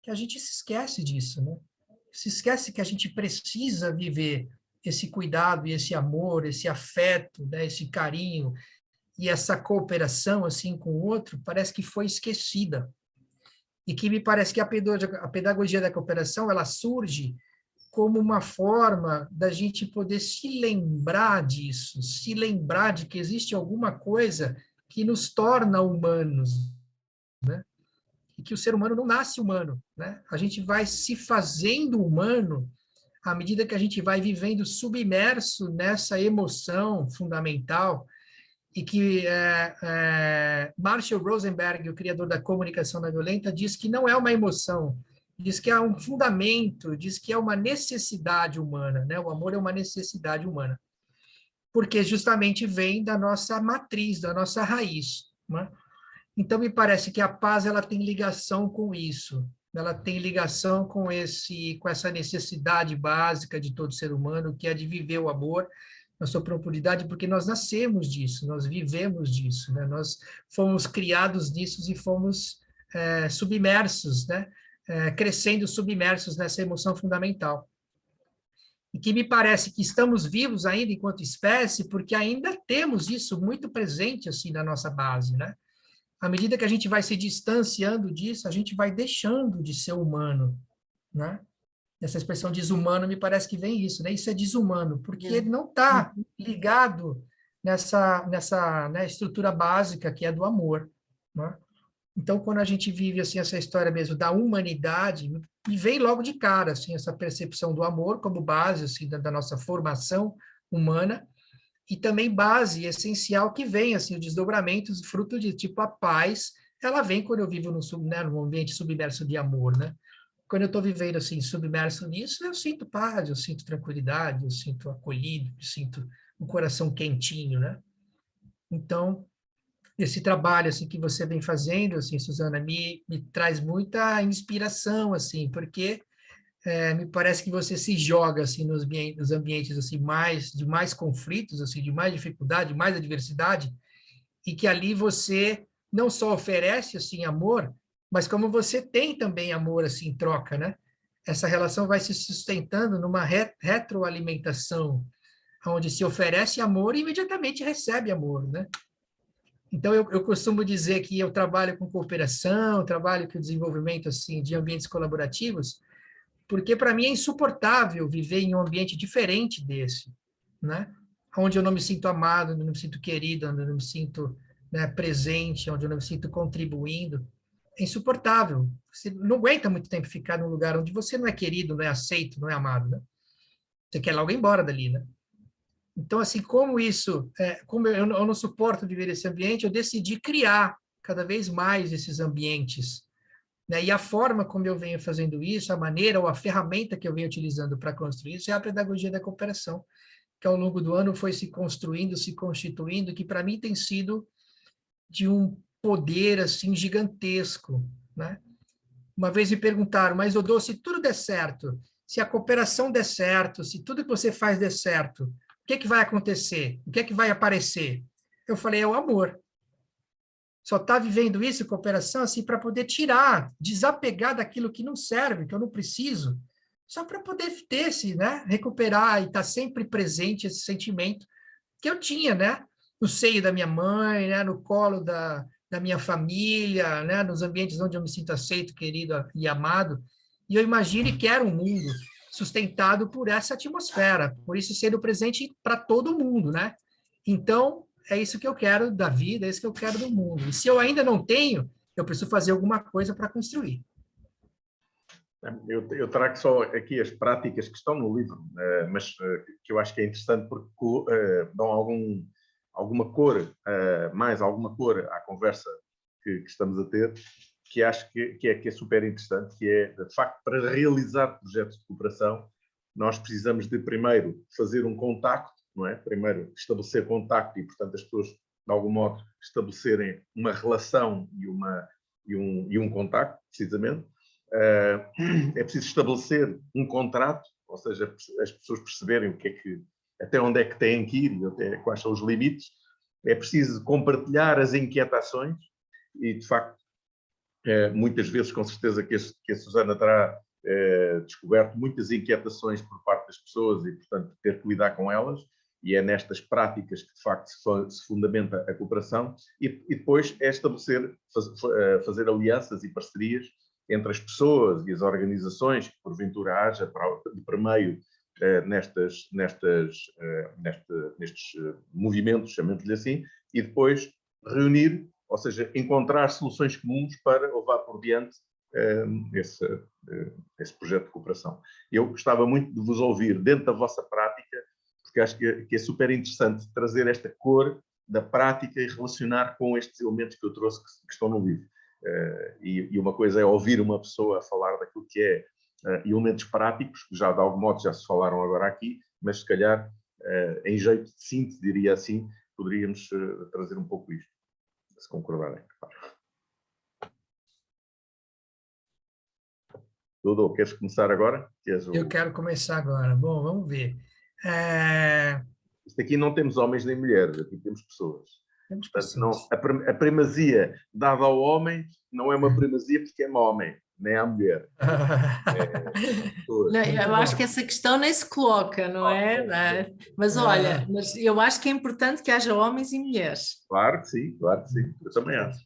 que a gente se esquece disso, né? Se esquece que a gente precisa viver esse cuidado e esse amor, esse afeto, né? Esse carinho e essa cooperação assim com o outro, parece que foi esquecida. E que me parece que a pedagogia da cooperação, ela surge como uma forma da gente poder se lembrar disso, se lembrar de que existe alguma coisa que nos torna humanos, né? E que o ser humano não nasce humano, né? A gente vai se fazendo humano à medida que a gente vai vivendo submerso nessa emoção fundamental e que Marshall Rosenberg, o criador da comunicação não violenta, diz que não é uma emoção, diz que é um fundamento, diz que é uma necessidade humana, né? O amor é uma necessidade humana, porque justamente vem da nossa matriz, da nossa raiz, né? Então, me parece que a paz ela tem ligação com isso, ela tem ligação com essa necessidade básica de todo ser humano, que é de viver o amor na sua profundidade, porque nós nascemos disso, nós vivemos disso, né? Nós fomos criados nisso e fomos submersos, né? Crescendo submersos nessa emoção fundamental. E que me parece que estamos vivos ainda enquanto espécie, porque ainda temos isso muito presente assim na nossa base, né? À medida que a gente vai se distanciando disso, a gente vai deixando de ser humano, né? Essa expressão desumano me parece que vem isso, né? Isso é desumano, porque ele não está ligado nessa né, estrutura básica que é do amor, né? Então, quando a gente vive assim essa história mesmo da humanidade, me vem logo de cara assim essa percepção do amor como base assim da nossa formação humana e também base essencial que vem, assim, os desdobramentos, fruto de, tipo, a paz, ela vem quando eu vivo né, num ambiente submerso de amor, né? Quando eu estou vivendo, assim, submerso nisso, eu sinto paz, eu sinto tranquilidade, eu sinto acolhido, eu sinto um coração quentinho, né? Então, esse trabalho, assim, que você vem fazendo, assim, Suzana, me traz muita inspiração, assim, porque me parece que você se joga assim nos ambientes assim de mais conflitos, assim, de mais dificuldade, de mais adversidade, e que ali você não só oferece assim amor, mas como você tem também amor assim em troca, né? Essa relação vai se sustentando numa retroalimentação, onde se oferece amor e imediatamente recebe amor, né? Então, eu costumo dizer que eu trabalho com cooperação, trabalho com desenvolvimento assim de ambientes colaborativos, porque para mim é insuportável viver em um ambiente diferente desse, né? Onde eu não me sinto amado, onde eu não me sinto querido, onde eu não me sinto, né, presente, onde eu não me sinto contribuindo. É insuportável. Você não aguenta muito tempo ficar num lugar onde você não é querido, não é aceito, não é amado, né? Você quer logo ir embora dali, né? Então, assim, como isso, como eu não suporto viver esse ambiente, eu decidi criar cada vez mais esses ambientes, né? E a forma como eu venho fazendo isso, a maneira ou a ferramenta que eu venho utilizando para construir isso é a pedagogia da cooperação, que ao longo do ano foi se construindo, se constituindo, que para mim tem sido de um poder assim gigantesco, né? Uma vez me perguntaram, mas Odô, se tudo der certo, se a cooperação der certo, se tudo que você faz der certo, o que é que vai acontecer? O que é que vai aparecer? Eu falei, é o amor. Só está vivendo isso, cooperação, assim, para poder tirar, desapegar daquilo que não serve, que eu não preciso, só para poder ter esse, né, recuperar e estar sempre presente esse sentimento que eu tinha, né, no seio da minha mãe, né, no colo da minha família, né, nos ambientes onde eu me sinto aceito, querido e amado. E eu imagino e quero um mundo sustentado por essa atmosfera, por isso sendo presente para todo mundo, né? Então, é isso que eu quero da vida, é isso que eu quero do mundo. E se eu ainda não tenho, eu preciso fazer alguma coisa para construir. Eu trago só aqui as práticas que estão no livro, mas que eu acho que é interessante porque dão alguma cor, mais alguma cor à conversa que estamos a ter. que acho que é super interessante, que é, de facto, para realizar projetos de cooperação, nós precisamos de, primeiro, fazer um contacto, não é? Primeiro, estabelecer contacto e, portanto, as pessoas, de algum modo, estabelecerem uma relação e um contacto, precisamente. É preciso estabelecer um contrato, ou seja, as pessoas perceberem o que é que, até onde é que têm que ir e até quais são os limites. É preciso compartilhar as inquietações e, de facto, muitas vezes, com certeza, que a Susana terá descoberto muitas inquietações por parte das pessoas e, portanto, ter que lidar com elas. E é nestas práticas que, de facto, se fundamenta a cooperação. E depois é estabelecer, fazer alianças e parcerias entre as pessoas e as organizações que, porventura, haja de permeio nestes movimentos, chamemos-lhe assim, e depois reunir, ou seja, encontrar soluções comuns para levar por diante esse projeto de cooperação. Eu gostava muito de vos ouvir dentro da vossa prática, porque acho que é super interessante trazer esta cor da prática e relacionar com estes elementos que eu trouxe que estão no livro. E uma coisa é ouvir uma pessoa falar daquilo que é elementos práticos, que já de algum modo já se falaram agora aqui, mas se calhar, em jeito de síntese, diria assim, poderíamos trazer um pouco isto, se concordarem. Dudu, queres começar agora? Eu quero começar agora. Bom, vamos ver. Isto aqui não temos homens nem mulheres, aqui temos pessoas. Temos Portanto, pessoas. a primazia dada ao homem não é uma primazia porque é homem, nem à mulher. Não, eu acho que essa questão nem se coloca, não é? Mas olha, mas eu acho que é importante que haja homens e mulheres. Claro que sim, eu também acho.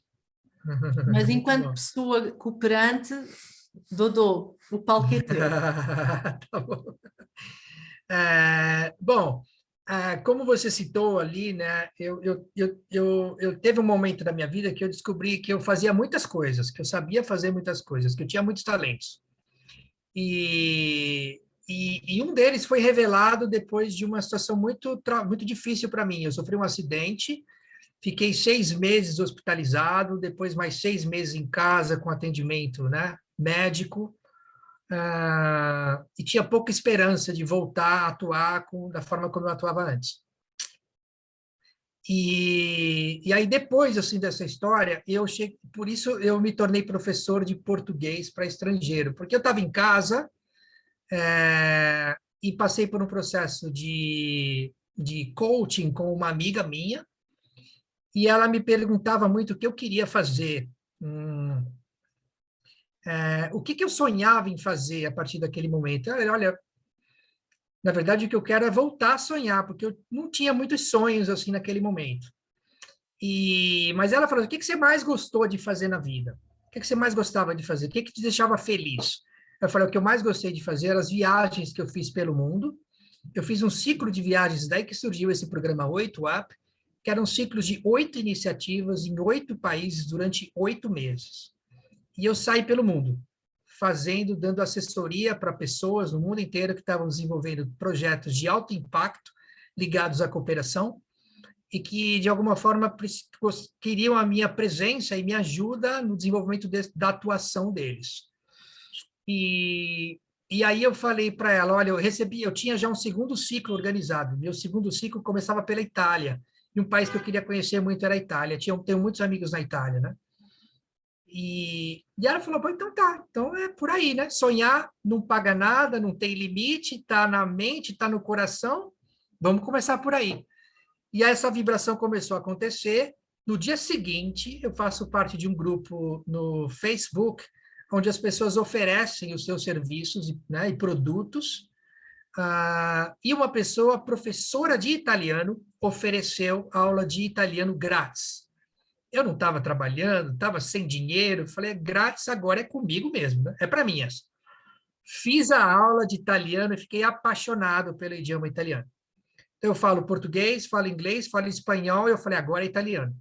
Mas enquanto pessoa cooperante, Dodô, o palco é teu. Tá bom. Bom, como você citou ali, né? Eu teve um momento da minha vida que eu descobri que eu fazia muitas coisas, que eu sabia fazer muitas coisas, que eu tinha muitos talentos. E um deles foi revelado depois de uma situação muito difícil para mim. Eu sofri um acidente, fiquei 6 meses hospitalizado, depois mais 6 meses em casa com atendimento, né, médico, e tinha pouca esperança de voltar a atuar da forma como eu atuava antes. E aí, depois assim, dessa história, por isso eu me tornei professor de português para estrangeiro, porque eu estava em casa e passei por um processo de coaching com uma amiga minha, e ela me perguntava muito o que eu queria fazer, o que eu sonhava em fazer a partir daquele momento. Eu falei, olha, na verdade, o que eu quero é voltar a sonhar, porque eu não tinha muitos sonhos assim naquele momento. Mas ela falou, o que você mais gostou de fazer na vida? O que você mais gostava de fazer? O que te deixava feliz? Eu falei, o que eu mais gostei de fazer eram as viagens que eu fiz pelo mundo. Eu fiz um ciclo de viagens, daí que surgiu esse programa 8UP, que eram ciclos de 8 iniciativas em 8 países durante 8 meses. E eu saí pelo mundo, dando assessoria para pessoas no mundo inteiro que estavam desenvolvendo projetos de alto impacto ligados à cooperação e que, de alguma forma, queriam a minha presença e minha ajuda no desenvolvimento da atuação deles. E aí eu falei para ela, olha, eu tinha já um segundo ciclo organizado. Meu segundo ciclo começava pela Itália. E um país que eu queria conhecer muito era a Itália. Tenho muitos amigos na Itália, né? E ela falou, então tá, então é por aí, né? Sonhar não paga nada, não tem limite, está na mente, está no coração, vamos começar por aí. E aí essa vibração começou a acontecer. No dia seguinte, eu faço parte de um grupo no Facebook, onde as pessoas oferecem os seus serviços, né, e produtos, e uma pessoa, professora de italiano, ofereceu aula de italiano grátis. Eu não estava trabalhando, estava sem dinheiro, falei, grátis agora é comigo mesmo, né? É para mim essa. Fiz a aula de italiano e fiquei apaixonado pelo idioma italiano. Então, eu falo português, falo inglês, falo espanhol, eu falei, agora é italiano.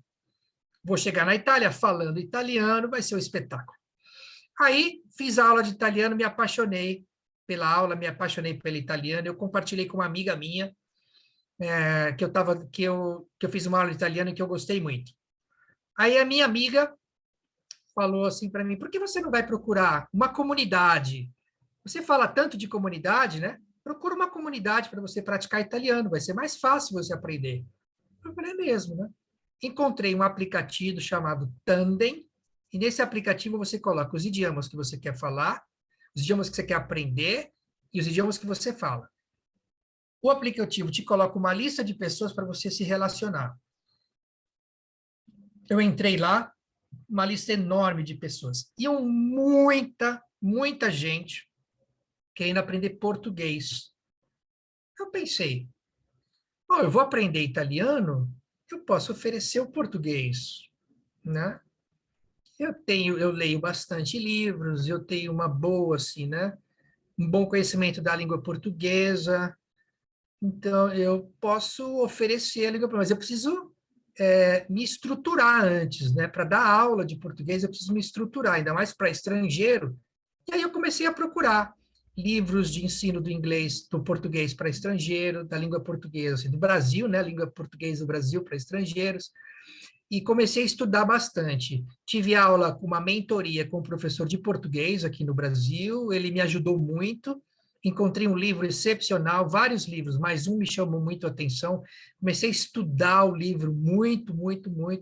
Vou chegar na Itália falando italiano, vai ser um espetáculo. Aí, fiz a aula de italiano, me apaixonei pela aula, me apaixonei pelo italiano, eu compartilhei com uma amiga minha, que eu fiz uma aula de italiano e que eu gostei muito. Aí a minha amiga falou assim para mim: por que você não vai procurar uma comunidade? Você fala tanto de comunidade, né? Procura uma comunidade para você praticar italiano, vai ser mais fácil você aprender. Eu falei, é mesmo, né? Encontrei um aplicativo chamado Tandem, e nesse aplicativo você coloca os idiomas que você quer falar, os idiomas que você quer aprender e os idiomas que você fala. O aplicativo te coloca uma lista de pessoas para você se relacionar. Eu entrei lá, uma lista enorme de pessoas. E muita gente querendo aprender português. Eu pensei, oh, eu vou aprender italiano, eu posso oferecer o português, né? Eu leio bastante livros, eu tenho uma boa, assim, né? Um bom conhecimento da língua portuguesa, então eu posso oferecer a língua, mas eu preciso me estruturar antes, né? Para dar aula de português, eu preciso me estruturar, ainda mais para estrangeiro. E aí eu comecei a procurar livros de ensino do inglês, do português para estrangeiro, da língua portuguesa assim, do Brasil, né? Língua portuguesa do Brasil para estrangeiros. E comecei a estudar bastante. Tive aula com uma mentoria com um professor de português aqui no Brasil, ele me ajudou muito. Encontrei um livro excepcional, vários livros, mas um me chamou muito a atenção. Comecei a estudar o livro muito.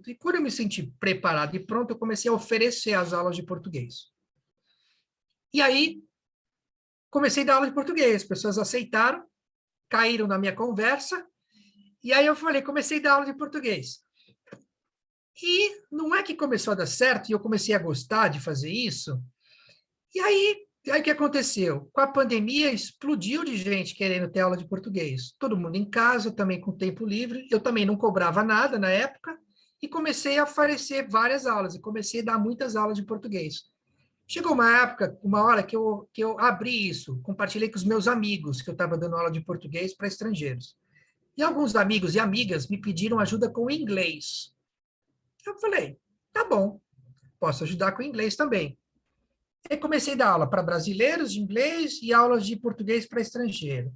E quando eu me senti preparado e pronto, eu comecei a oferecer as aulas de português. E aí, comecei a dar aula de português, as pessoas aceitaram, caíram na minha conversa, e aí eu falei, comecei a dar aula de português. E não é que começou a dar certo e eu comecei a gostar de fazer isso. E aí o que aconteceu? Com a pandemia, explodiu de gente querendo ter aula de português. Todo mundo em casa, também com tempo livre. Eu também não cobrava nada na época e comecei a oferecer várias aulas e comecei a dar muitas aulas de português. Chegou uma época, uma hora que eu abri isso, compartilhei com os meus amigos que eu estava dando aula de português para estrangeiros. E alguns amigos e amigas me pediram ajuda com o inglês. Eu falei, tá bom, posso ajudar com inglês também. Aí comecei a dar aula para brasileiros de inglês e aulas de português para estrangeiro.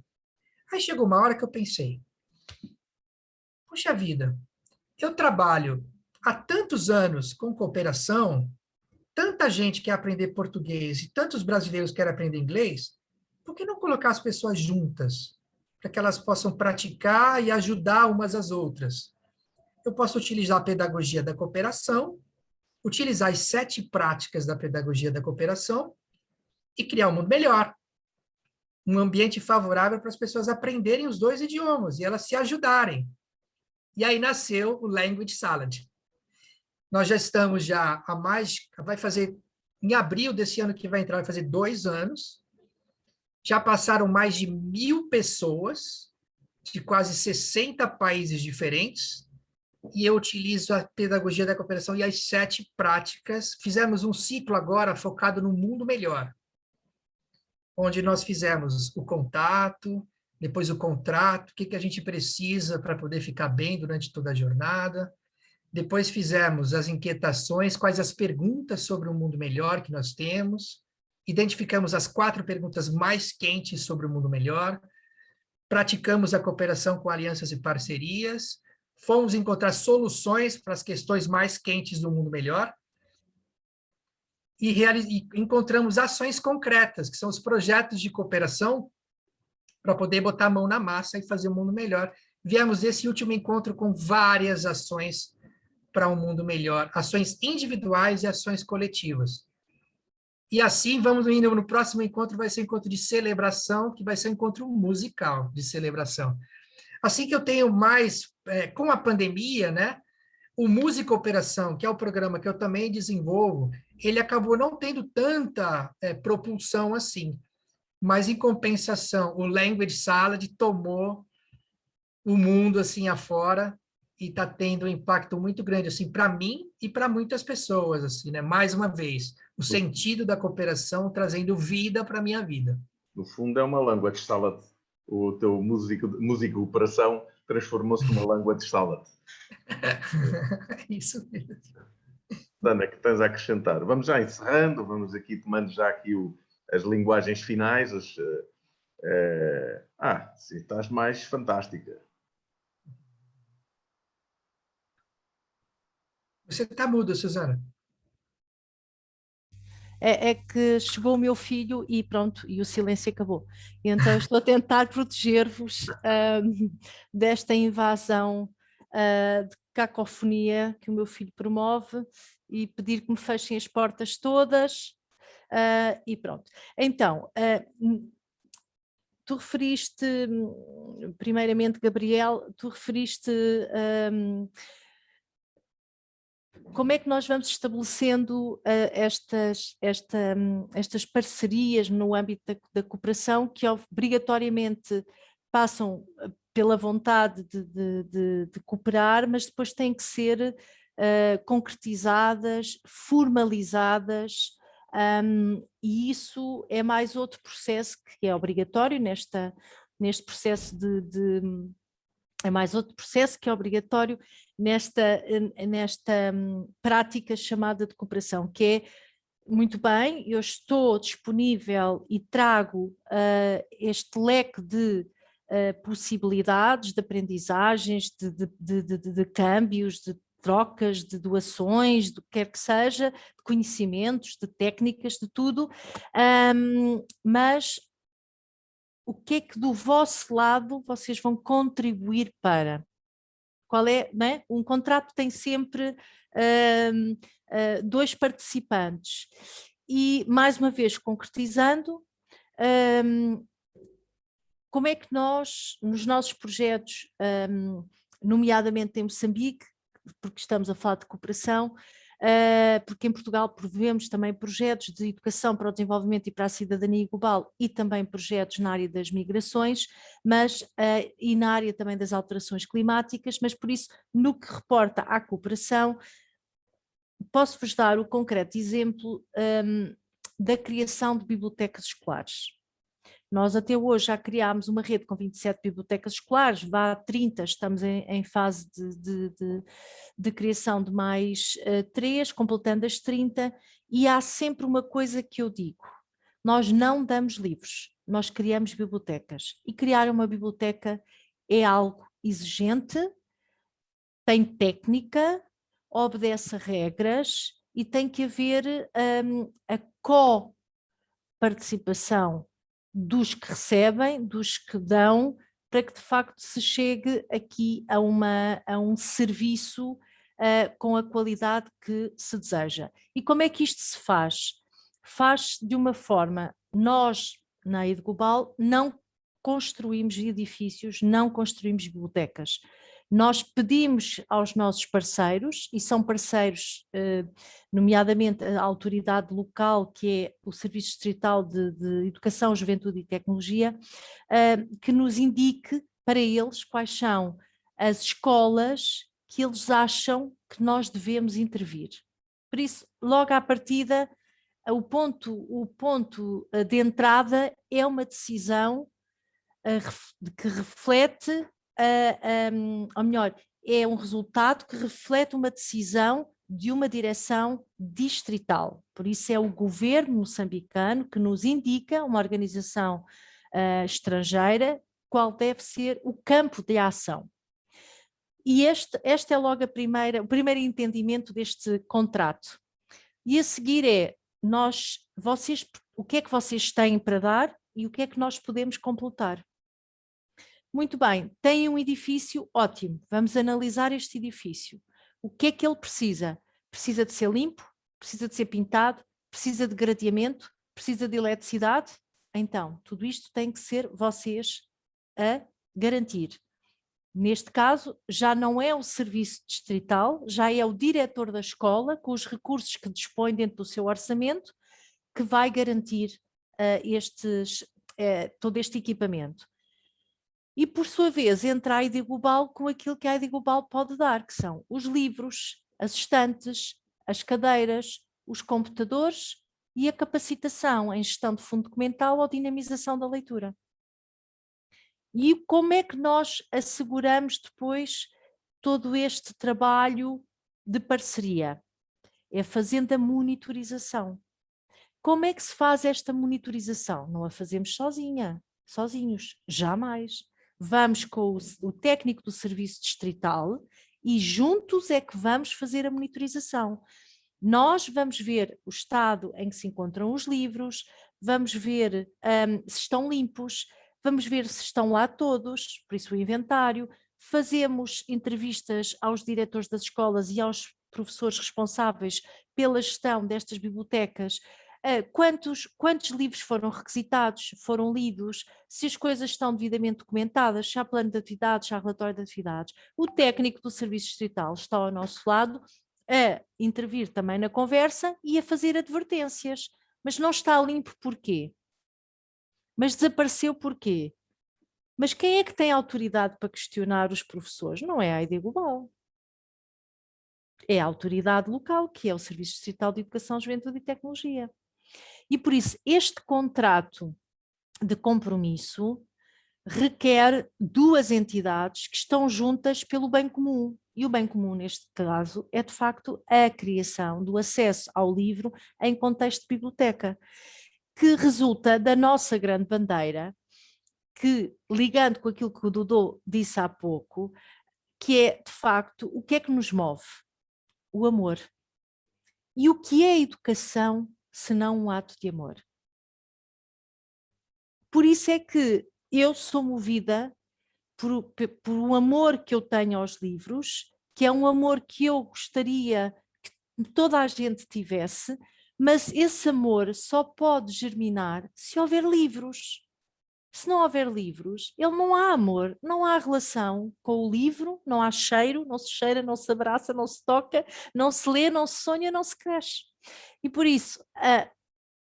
Aí chegou uma hora que eu pensei, puxa vida, eu trabalho há tantos anos com cooperação, tanta gente quer aprender português e tantos brasileiros querem aprender inglês, por que não colocar as pessoas juntas, para que elas possam praticar e ajudar umas às outras? Eu posso utilizar a pedagogia da cooperação, utilizar as 7 práticas da pedagogia da cooperação e criar um mundo melhor, um ambiente favorável para as pessoas aprenderem os 2 idiomas e elas se ajudarem. E aí nasceu o Language Salad. Nós já estamos vai fazer, em abril desse ano que vai entrar, vai fazer 2 anos, já passaram mais de 1.000 pessoas, de quase 60 países diferentes, e eu utilizo a pedagogia da cooperação e as 7 práticas. Fizemos um ciclo agora focado no mundo melhor, onde nós fizemos o contato, depois o contrato, o que a gente precisa para poder ficar bem durante toda a jornada. Depois fizemos as inquietações, quais as perguntas sobre o mundo melhor que nós temos. Identificamos as 4 perguntas mais quentes sobre o mundo melhor. Praticamos a cooperação com alianças e parcerias. Fomos encontrar soluções para as questões mais quentes do mundo melhor e encontramos ações concretas, que são os projetos de cooperação para poder botar a mão na massa e fazer o mundo melhor. Viemos desse último encontro com várias ações para um mundo melhor, ações individuais e ações coletivas. E assim vamos indo no próximo encontro, vai ser um encontro de celebração, que vai ser um encontro musical de celebração. Assim que eu tenho mais, com a pandemia, né, o Música Operação, que é o programa que eu também desenvolvo, ele acabou não tendo tanta propulsão assim, mas em compensação, o Language Salad tomou o mundo assim afora e está tendo um impacto muito grande assim para mim e para muitas pessoas assim, né? Mais uma vez, o sentido da cooperação trazendo vida para a minha vida. No fundo é uma language salad. O teu música operação transformou-se numa language salad. Isso mesmo. Ana, que tens a acrescentar? Vamos já encerrando, vamos aqui tomando já aqui as linguagens finais. Sim, estás mais fantástica. Você está mudo, Suzana. é que chegou o meu filho e pronto, e o silêncio acabou. Então estou a tentar proteger-vos desta invasão de cacofonia que o meu filho promove e pedir que me fechem as portas todas e pronto. Então, tu referiste, primeiramente, Gabriel, tu referiste como é que nós vamos estabelecendo estas parcerias no âmbito da cooperação que obrigatoriamente passam pela vontade de cooperar, mas depois têm que ser concretizadas, formalizadas, e isso é mais outro processo que é obrigatório neste processo é mais outro processo que é obrigatório nesta prática chamada de cooperação, que é, muito bem, eu estou disponível e trago este leque de possibilidades, de aprendizagens, de câmbios, de trocas, de doações, do que quer que seja, de conhecimentos, de técnicas, de tudo, mas o que é que do vosso lado vocês vão contribuir para? Qual é, não é? Um contrato tem sempre dois participantes e, mais uma vez, concretizando, como é que nós, nos nossos projetos, nomeadamente em Moçambique, porque estamos a falar de cooperação, porque em Portugal promovemos também projetos de educação para o desenvolvimento e para a cidadania global e também projetos na área das migrações, mas e na área também das alterações climáticas, mas por isso, no que reporta à cooperação, posso-vos dar o concreto exemplo da criação de bibliotecas escolares. Nós até hoje já criámos uma rede com 27 bibliotecas escolares, vá 30, estamos em fase de criação de mais 3, completando as 30, e há sempre uma coisa que eu digo, nós não damos livros, nós criamos bibliotecas, e criar uma biblioteca é algo exigente, tem técnica, obedece a regras e tem que haver a co-participação dos que recebem, dos que dão, para que de facto se chegue aqui a um serviço com a qualidade que se deseja. E como é que isto se faz? Faz de uma forma, nós na Ed Global não construímos edifícios, não construímos bibliotecas. Nós pedimos aos nossos parceiros, e são parceiros, nomeadamente a autoridade local, que é o Serviço Distrital de Educação, Juventude e Tecnologia, que nos indique para eles quais são as escolas que eles acham que nós devemos intervir. Por isso, logo à partida, o ponto de entrada é uma decisão que reflete, ou melhor, é um resultado que reflete uma decisão de uma direção distrital. Por isso é o governo moçambicano que nos indica, uma organização estrangeira, qual deve ser o campo de ação. E este é logo o primeiro entendimento deste contrato. E a seguir é, o que é que vocês têm para dar e o que é que nós podemos completar. Muito bem, tem um edifício ótimo, vamos analisar este edifício. O que é que ele precisa? Precisa de ser limpo? Precisa de ser pintado? Precisa de gradeamento? Precisa de eletricidade? Então, tudo isto tem que ser vocês a garantir. Neste caso, já não é o serviço distrital, já é o diretor da escola, com os recursos que dispõe dentro do seu orçamento, que vai garantir todo este equipamento. E, por sua vez, entra a ID Global com aquilo que a ID Global pode dar, que são os livros, as estantes, as cadeiras, os computadores e a capacitação em gestão de fundo documental ou dinamização da leitura. E como é que nós asseguramos depois todo este trabalho de parceria? É fazendo a monitorização. Como é que se faz esta monitorização? Não a fazemos sozinhos, jamais. Vamos com o técnico do serviço distrital e juntos é que vamos fazer a monitorização. Nós vamos ver o estado em que se encontram os livros, vamos ver se estão limpos, vamos ver se estão lá todos, por isso o inventário, fazemos entrevistas aos diretores das escolas e aos professores responsáveis pela gestão destas bibliotecas, quantos livros foram requisitados, foram lidos, se as coisas estão devidamente documentadas, se há plano de atividades, se há relatório de atividades. O técnico do serviço distrital está ao nosso lado a intervir também na conversa e a fazer advertências. Mas não está limpo porquê? Mas desapareceu porquê? Mas quem é que tem autoridade para questionar os professores? Não é a ID Global. É a autoridade local, que é o Serviço Distrital de Educação, Juventude e Tecnologia. E por isso, este contrato de compromisso requer duas entidades que estão juntas pelo bem comum. E o bem comum, neste caso, é de facto a criação do acesso ao livro em contexto de biblioteca, que resulta da nossa grande bandeira, que, ligando com aquilo que o Dodô disse há pouco, que é, de facto, o que é que nos move? O amor. E o que é educação, se não um ato de amor? Por isso é que eu sou movida por um amor que eu tenho aos livros, que é um amor que eu gostaria que toda a gente tivesse, mas esse amor só pode germinar se houver livros. Se não houver livros, ele não há amor, não há relação com o livro, não há cheiro, não se cheira, não se abraça, não se toca, não se lê, não se sonha, não se cresce. E por isso,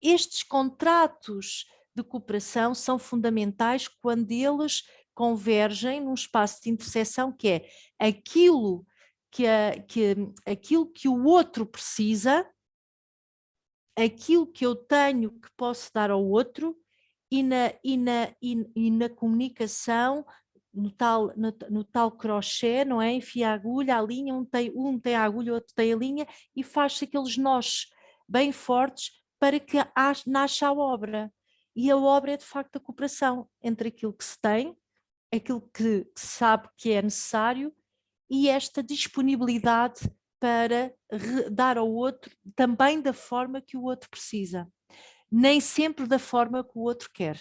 estes contratos de cooperação são fundamentais quando eles convergem num espaço de interseção que é aquilo que o outro precisa, aquilo que eu tenho que posso dar ao outro e na comunicação, no tal crochê, não é? Enfia a agulha, a linha, um tem a agulha, o outro tem a linha e faz-se aqueles nós bem fortes para que nasça a obra. E a obra é de facto a cooperação entre aquilo que se tem, aquilo que se sabe que é necessário e esta disponibilidade para dar ao outro também da forma que o outro precisa. Nem sempre da forma que o outro quer.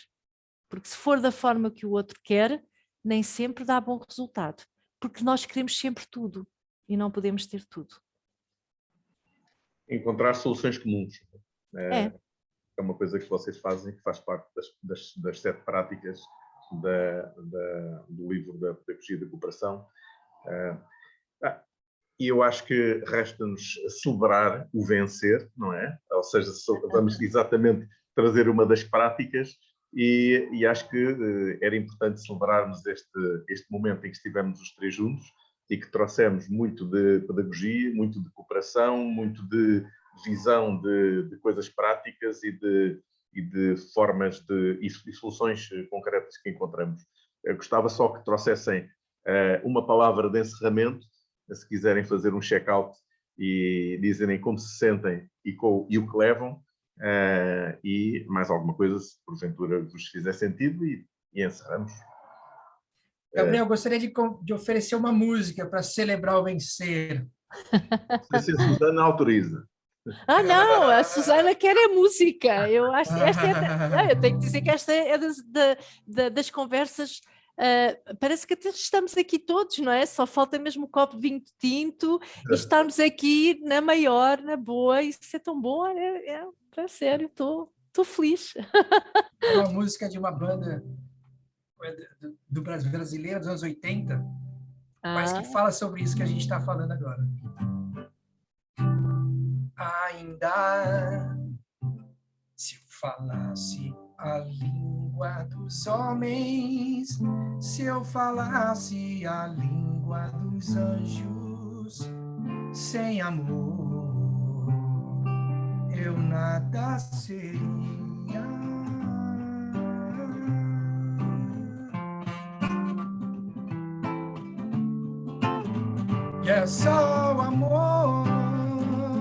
Porque se for da forma que o outro quer, nem sempre dá bom resultado. Porque nós queremos sempre tudo e não podemos ter tudo. Encontrar soluções comuns. É uma coisa que vocês fazem, que faz parte das 7 práticas do livro da Pedagogia da Cooperação. E eu acho que resta-nos celebrar o vencer, não é? Ou seja, vamos exatamente trazer uma das práticas e acho que era importante celebrarmos este momento em que estivemos os 3 juntos e que trouxemos muito de pedagogia, muito de cooperação, muito de visão de coisas práticas e de formas e soluções concretas que encontramos. Eu gostava só que trouxessem uma palavra de encerramento, se quiserem fazer um check-out e dizerem como se sentem e o que levam, e mais alguma coisa, se porventura vos fizer sentido, e encerramos. Gabriel, gostaria de oferecer uma música para celebrar o vencer. Se a Susana autoriza. Não, a Susana quer a música. Eu acho eu tenho que dizer que esta é das conversas. Parece que até estamos aqui todos, não é? Só falta mesmo o copo de vinho tinto e estarmos aqui na maior, na boa. Isso é tão bom, para sério, estou feliz. É uma música de uma banda do brasileiro dos anos 80, mas que fala sobre isso que a gente está falando agora. Ainda se eu falasse a língua dos homens, se eu falasse a língua dos anjos, sem amor eu nada seria. E é só o amor,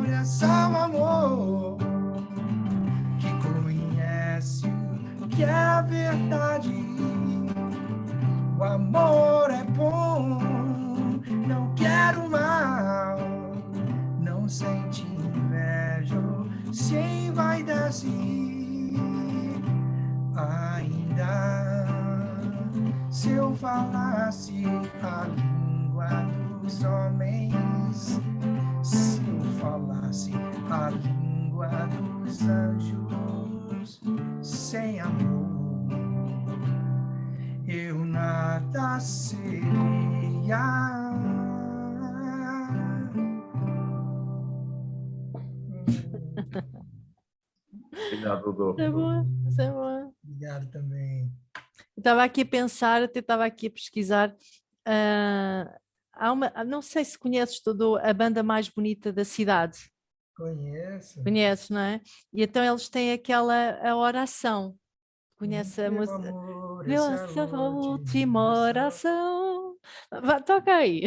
é só o amor que conhece o que é a verdade. O amor é bom, não quero mal, não sente inveja. se envaidece ainda. Se eu falasse a língua dos homens, se eu falasse a língua dos anjos, sem amor eu nada seria. Obrigado, Dodô. É boa, é boa. Obrigado também. Estava aqui a pensar, até estava aqui a pesquisar. Há uma, não sei se conheces todo a banda mais bonita da cidade. Conheço. Conheces, não é? E então eles têm aquela a oração. Conhece a Meu música? amor, Meu essa é a última oração. Toca aí.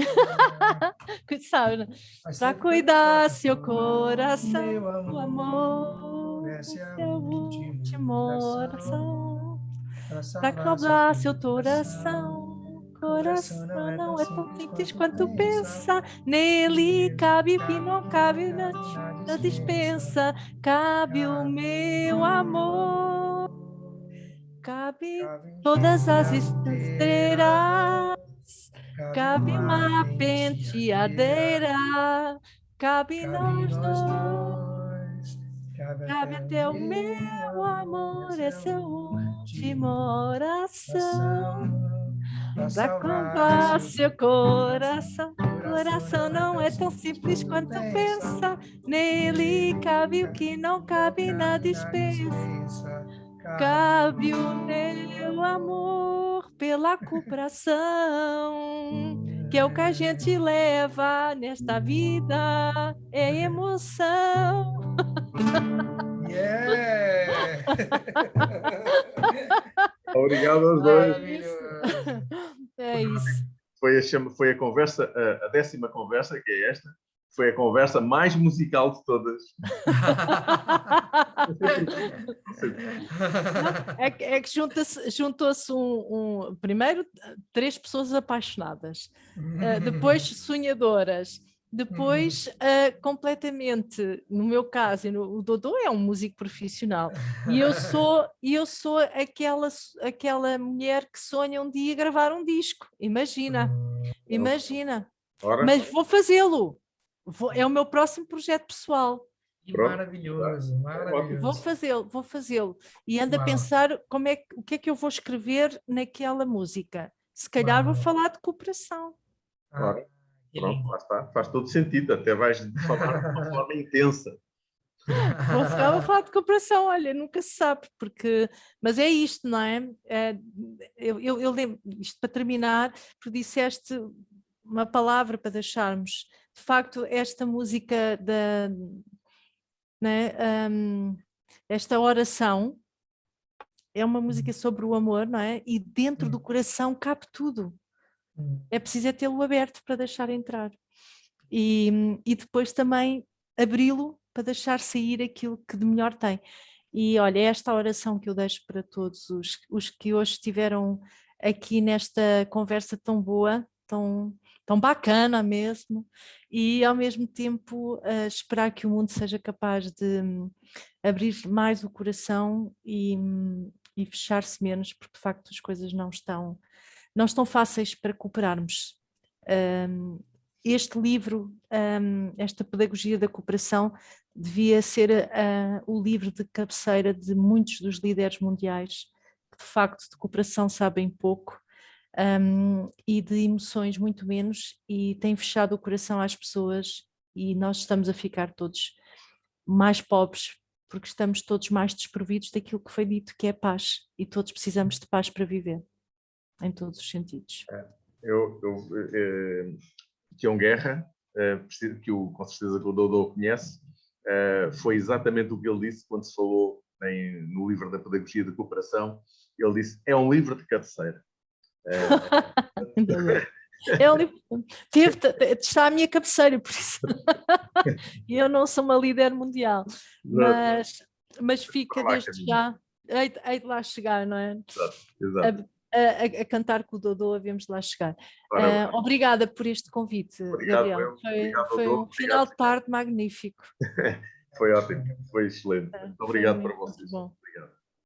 Que sabe, né? Faz Para tempo que eu não cuidar toco. seu coração, Meu o amor, amor, essa é a é a última última oração. oração. Para Para salvar seu acalmar seu coração. coração. Coração Coração não é tão simples quanto quanto pensa. pensa. Nele Nele cabe o que cabe não que cabe não cabe na na dispensa. dispensa. Cabe o Cabe meu meu amor. amor. Cabe Cabe em todas as penteadeira. esteiras. Cabe Cabe uma uma penteadeira. penteadeira. Cabe Cabe nós nós dois. dois. Cabe Cabe até o até o meu meu amor. amor. Essa é a Essa é a última última oração. oração. Para Para salvar acalmar seu seu coração. coração. Coração não é tão simples quanto pensa. pensa. Nele cabe o que não cabe na Cabe na dispensa. dispensa. Cabe o meu amor pela cooperação, que é o que a gente leva nesta vida, é emoção. Yeah! Obrigado aos dois. É isso. Maravilhoso. É isso. Foi a conversa, a 10ª conversa, que é esta, foi a conversa mais musical de todas. Não, é que juntou-se primeiro 3 pessoas apaixonadas, depois sonhadoras, depois completamente, no meu caso, o Dodô é um músico profissional e eu sou aquela mulher que sonha um dia gravar um disco, imagina, Ora, mas vou fazê-lo, é o meu próximo projeto pessoal. pronto. Maravilhoso, maravilhoso. Vou fazê-lo. E ando a Uau. pensar o que é que eu vou escrever naquela música. Se calhar vou Uau. falar de cooperação. Ora, Que pronto, lindo. lá está. Faz todo sentido. Até vais falar de uma forma intensa. Vou falar de cooperação, olha, nunca se sabe, mas é isto, não é? Eu lembro, isto para terminar, porque disseste uma palavra para deixarmos. De facto, esta música né, esta oração é uma música sobre o amor, não é? E dentro do coração cabe tudo. É preciso tê-lo aberto para deixar entrar. E depois também abri-lo para deixar sair aquilo que de melhor tem. E olha, esta oração que eu deixo para todos os que hoje estiveram aqui nesta conversa tão boa, tão bacana mesmo, e ao mesmo tempo esperar que o mundo seja capaz de abrir mais o coração e fechar-se menos, porque de facto as coisas não estão fáceis para cooperarmos. Este livro, esta pedagogia da cooperação, devia ser o livro de cabeceira de muitos dos líderes mundiais que de facto de cooperação sabem pouco e de emoções muito menos, e têm fechado o coração às pessoas, e nós estamos a ficar todos mais pobres porque estamos todos mais desprovidos daquilo que foi dito, que é paz, e todos precisamos de paz para viver, em todos os sentidos. Tião Guerra, com certeza que o Dodô conhece, foi exatamente o que ele disse quando se falou no livro da Pedagogia da Cooperação. Ele disse, é um livro de cabeceira. É um livro, está à minha cabeceira, por isso. Eu não sou uma líder mundial, mas fica desde já, hei de lá chegar, não é? Exato. A cantar com o Dodô, havemos de lá chegar. Obrigada por este convite, Obrigado, Gabriel. Foi Dodô. um final de tarde magnífico. Foi ótimo, foi excelente. Muito obrigado Foi para muito vocês. bom. Obrigado.